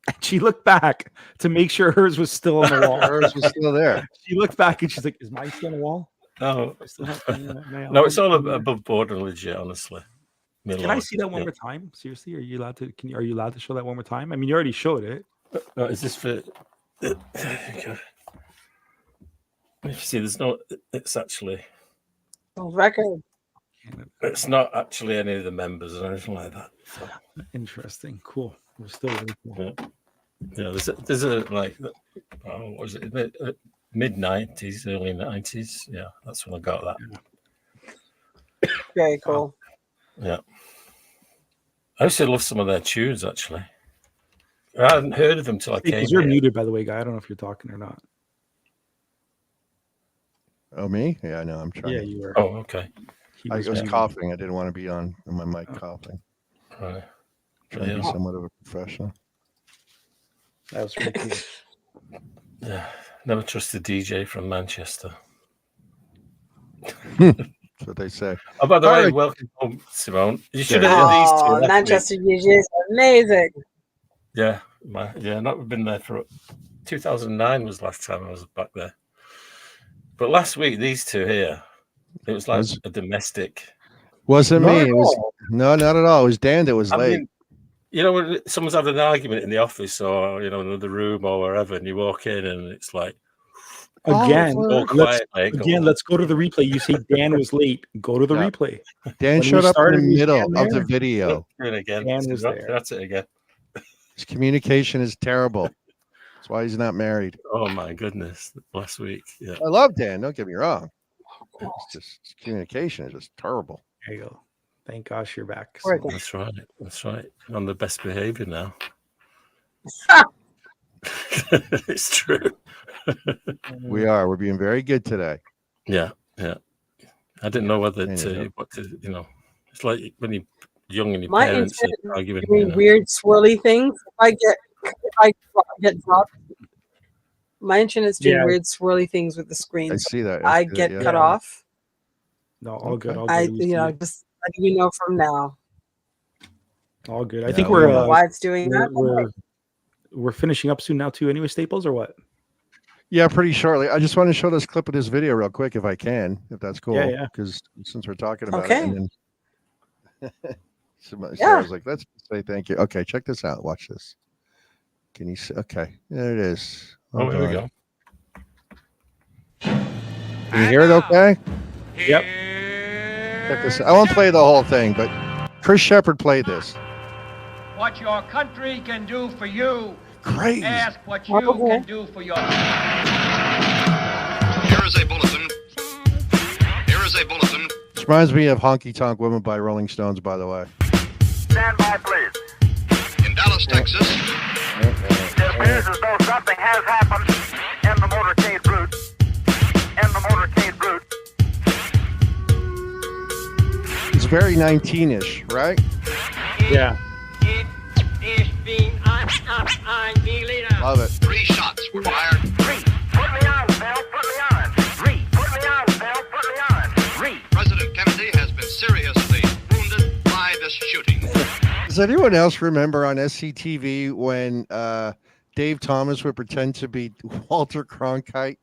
And she looked back to make sure hers was still on the wall. Hers was still there. She looked back and she's like, "Is mine still on the wall?" No, no, it's all above board and legit, honestly. Can I see that one more time? Seriously, are you allowed to? Are you allowed to show that one more time? I mean, you already showed it. No, is this for? You see, there's no. It's actually record. It's not actually any of the members or anything like that. So. Interesting. Cool. We're still waiting. Yeah. There's a like. What was it? Mid-90s, early 90s. Yeah, that's when I got that. Very cool. Yeah. I used to love some of their tunes, actually. I hadn't heard of them till I came here. You're muted, by the way, guy. I don't know if you're talking or not. Oh, me? Yeah, I know. I'm trying. Yeah, you were. Oh, okay. I was coughing. I didn't want to be on my mic coughing. Right. Trying to be somewhat of a professional. That was pretty cool. Yeah. Never trust a DJ from Manchester. That's what they say. Oh, by the All way, right. welcome home, Simone. You should There have you heard these two. Oh, last Manchester week. DJs, amazing. Yeah, not been there for 2009 was last time I was back there. But last week, these two here, it was like a domestic. Wasn't Not me. at It was all. no, not at all. It was Dan that was I late. mean, when someone's having an argument in the office or in another room or wherever, and you walk in and it's like Again, all quiet. let's go to the replay. You say Dan was late. Go to the replay. Dan When showed we up in started, the was middle Dan of the there? video. Do it again. Dan was there. That's it again. His communication is terrible. That's why he's not married. Oh my goodness! Last week, yeah. I love Dan. Don't get me wrong. It's just his communication is just terrible. There you go. Thank gosh you're back. That's right. That's right. I'm on the best behavior now. It's true. We are. We're being very good today. Yeah. I didn't know whether what to. It's like when you're young and your My parents intent are arguing. is doing weird swirly things. If I get dropped, my intent is doing weird swirly things with the screen. I see that. I get cut off. No, all good. All I good. just letting you know from now. All good. I Yeah, think I we're don't know why it's doing that. we're finishing up soon now too. Anyway, Staples or what? Yeah, pretty shortly. I just want to show this clip of this video real quick, if I can, if that's cool. Yeah. Because since we're talking about Okay. it, and then Sarah's like, let's say thank you. Okay, check this out. Watch this. Can you see? Okay, there it is. Oh, here we go. Can you hear it? Okay. Yep. Check this out. I won't play the whole thing, but Chris Shepard played this. What your country can do for you. Great. Ask what you can do for your. Here is a bulletin. Here is a bulletin. This reminds me of Honky Tonk Women by Rolling Stones, by the way. Stand by, please. In Dallas, Texas. It appears as though something has happened in the motorcade route. It's very 19-ish, right? Yeah. Love it. 3 shots were fired. Put me on, Bill. Put me on. Put me on, Bill. Put me on. President Kennedy has been seriously wounded by this shooting. Does anyone else remember on SCTV when Dave Thomas would pretend to be Walter Cronkite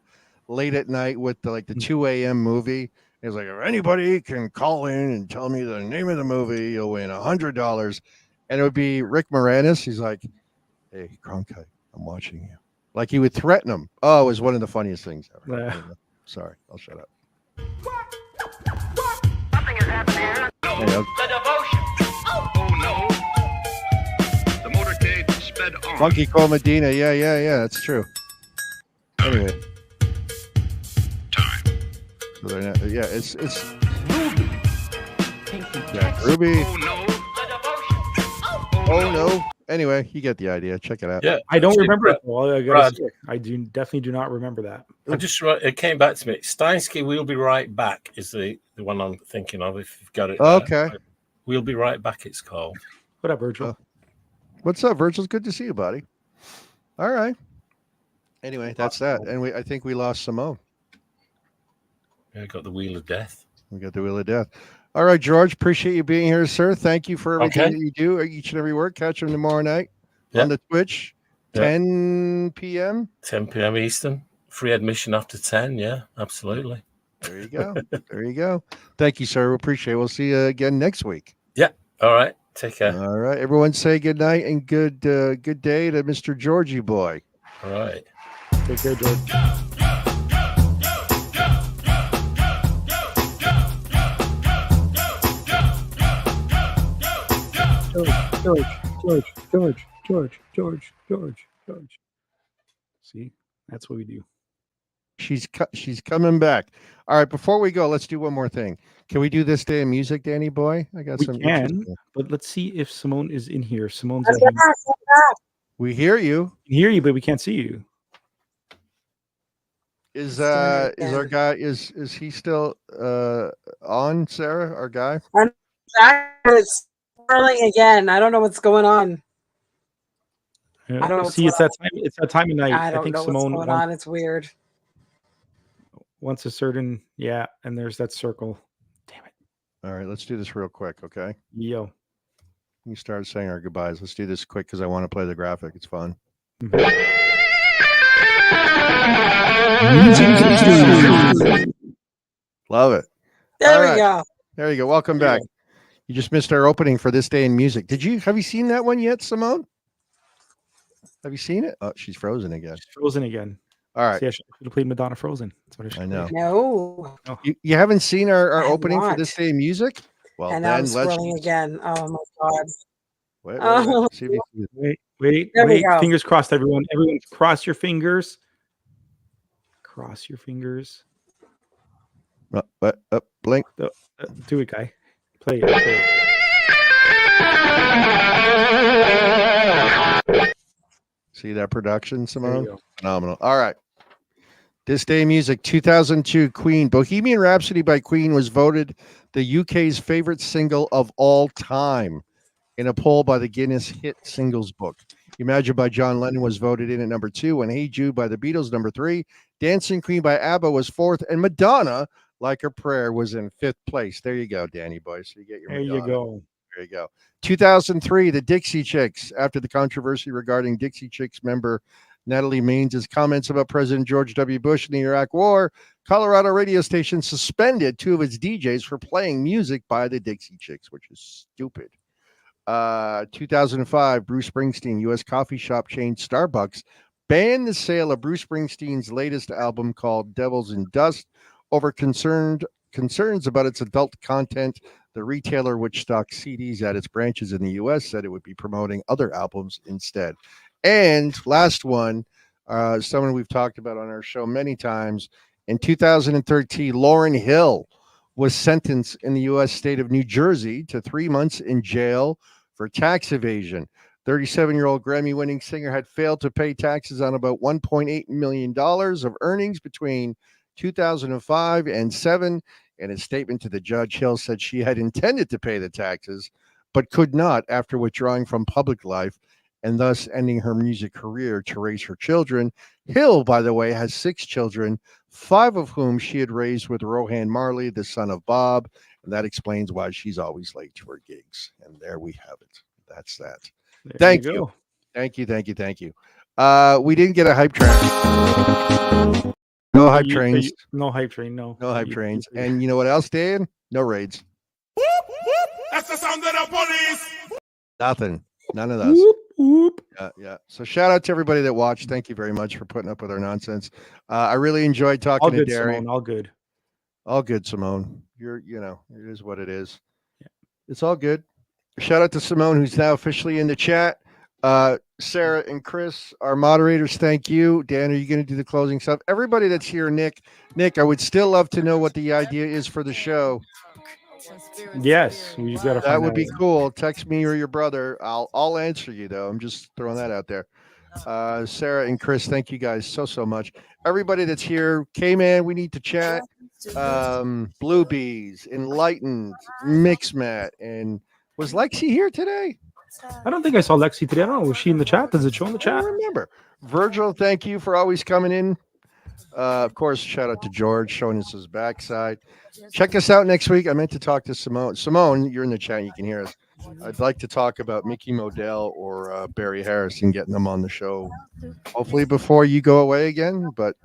late at night with the 2 a.m. movie? He was like, if anybody can call in and tell me the name of the movie, you'll win $100. And it would be Rick Moranis. He's like, hey, Cronkite, I'm watching you. Like he would threaten him. Oh, it was one of the funniest things ever. Yeah. Sorry, I'll shut up. Something has happened here. Hey, okay. The devotion. Oh no. The motorcade sped on. Funky Cole Medina. Yeah. That's true. Anyway. Time. So they're not, yeah, it's Ruby. Yeah, Ruby. Oh no. The devotion. Oh no. Anyway, you get the idea. Check it out. Yeah, I don't actually, remember it. Brad, Well, Brad. I definitely do not remember that. It came back to me. Steinsky, we'll be right back is the one I'm thinking of. If you've got it. Okay. We'll be right back. It's called. What up, Virgil? What's up, Virgil? Good to see you, buddy. All right. Anyway, that's that. And I think we lost Simone. Yeah, got the Wheel of Death. We got the Wheel of Death. All right, George. Appreciate you being here, sir. Thank you for everything Okay. that you do each and every word. Catch him tomorrow night Yeah. on the Twitch, Yeah. 10 p.m. 10 p.m. Eastern. Free admission after 10. Yeah, absolutely. There you go. There you go. Thank you, sir. We appreciate it. We'll see you again next week. Yeah. All right. Take care. All right. Everyone say good night and good day to Mr. Georgie boy. All right. Take care, George. George. See, that's what we do. She's coming back. All right. Before we go, let's do one more thing. Can we do this day of music, Danny boy? I got We some. can, interesting- but let's see if Simone is in here. Simone's I'm in here. back, I'm back. We hear you. We can hear you, but we can't see you. Is Start is our again. guy is he still on, Sarah? Our guy? Back, it's swirling again. I don't know what's going on. Yeah. I don't know what's See, it's going that time. It's that time of night. I don't think know Simone what's going wants- on. It's weird. Once a certain, yeah, and there's that circle. Damn it. All right, let's do this real quick, okay? Yo. We start saying our goodbyes. Let's do this quick because I want to play the graphic. It's fun. Love it. There All we right. go. There you go. Welcome back. You just missed our opening for This Day in Music. Have you seen that one yet, Simone? Have you seen it? Oh, she's frozen again. She's frozen again. All right. See, I should have played Madonna Frozen. That's what I should I know. No. You haven't seen our I have opening for not. This Day in Music? Well, And now I'm then let's scrolling again. Oh my God. wait. Oh. See if you see it. Wait. There we go. Fingers crossed, everyone. Everyone, cross your fingers. Cross your fingers. Blink. Do it, guy. Play it. See that production, Simone? Phenomenal. All right. This Day in Music, 2002, Queen. Bohemian Rhapsody by Queen was voted the UK's favorite single of all time in a poll by the Guinness Hit Singles Book. Imagine by John Lennon was voted in at number 2, and Hey Jude by the Beatles, number 3. Dancing Queen by ABBA was 4th, and Madonna, Like a Prayer, was in 5th place. There you go, Danny boy. So you get your There Madonna. you go. There you go. 2003, the Dixie Chicks. After the controversy regarding Dixie Chicks member Natalie Maines' comments about President George W. Bush in the Iraq War, Colorado radio station suspended 2 of its DJs for playing music by the Dixie Chicks, which is stupid. 2005, Bruce Springsteen, U.S. coffee shop chain Starbucks banned the sale of Bruce Springsteen's latest album called Devils in Dust over concerns about its adult content. The retailer, which stocks CDs at its branches in the U.S., said it would be promoting other albums instead. And last one, someone we've talked about on our show many times. In 2013, Lauryn Hill was sentenced in the U.S. state of New Jersey to 3 months in jail for tax evasion. 37-year-old Grammy-winning singer had failed to pay taxes on about $1.8 million of earnings between 2005 and 7. In a statement to the judge, Hill said she had intended to pay the taxes, but could not after withdrawing from public life and thus ending her music career to raise her children. Hill, by the way, has 6 children, 5 of whom she had raised with Rohan Marley, the son of Bob, and that explains why she's always late to her gigs. And there we have it. That's that. Thank you. Thank you. We didn't get a hype train. No hype trains. No hype train. No hype trains. And you know what else, Dan? No raids. That's the sound of the police. Nothing. None of those. Whoop, whoop. Yeah. So shout out to everybody that watched. Thank you very much for putting up with our nonsense. I really enjoyed talking All to good, Derry. Simone. All good. All good, Simone. It is what it is. Yeah. It's all good. Shout out to Simone, who's now officially in the chat. Sarah and Chris, our moderators, thank you. Dan, are you going to do the closing stuff? Everybody that's here, Nick, I would still love to know what the idea is for the show. Yes, we got to. That would be cool. Text me or your brother. I'll answer you though. I'm just throwing that out there. Sarah and Chris, thank you guys so much. Everybody that's here, K-Man, we need to chat. Blue Bees, Enlightened, Mixmat, and was Lexi here today? I don't think I saw Lexi today. I don't know. Was she in the chat? Does it show in the chat? I don't remember. Virgil, thank you for always coming in. Of course, shout out to George showing us his backside. Check us out next week. I meant to talk to Simone. Simone, you're in the chat. You can hear us. I'd like to talk about Mickey Modell or Barry Harrison, getting them on the show. Hopefully before you go away again, but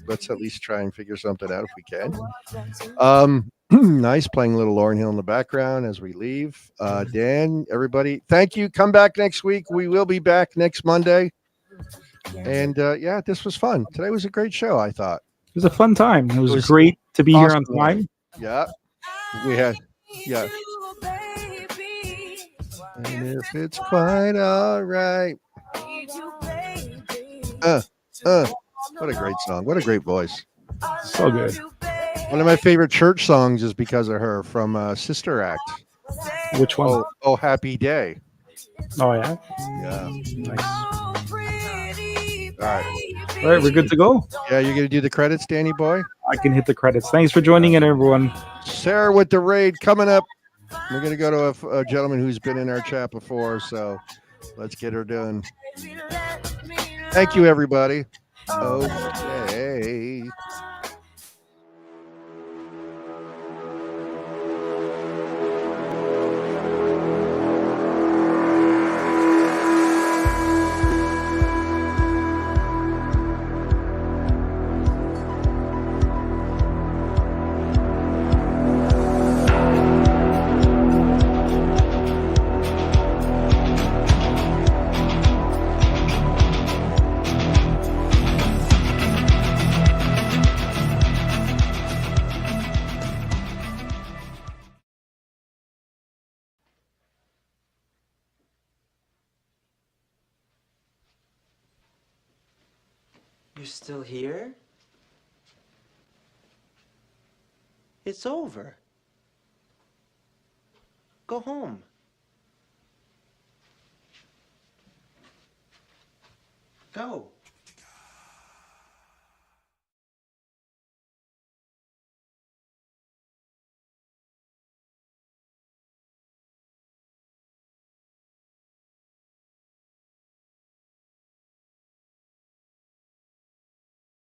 let's at least try and figure something out if we can. Nice playing a little Lauryn Hill in the background as we leave. Dan, everybody, thank you. Come back next week. We will be back next Monday. And yeah, this was fun. Today was a great show, I thought. It was a fun time. It was great to be awesome here on time. Yeah. We had, yeah. And if it's quite all right. What a great song. What a great voice. So good. One of my favorite church songs is because of her from Sister Act. Which one? Oh, Happy Day. Oh, yeah? Yeah. Nice. All right. All right, we're good to go. Yeah, you're going to do the credits, Danny boy? I can hit the credits. Thanks for joining in, everyone. Sarah with the raid coming up. We're going to go to a gentleman who's been in our chat before, so let's get her done. Thank you, everybody. Okay. You're still here? It's over. Go home. Go.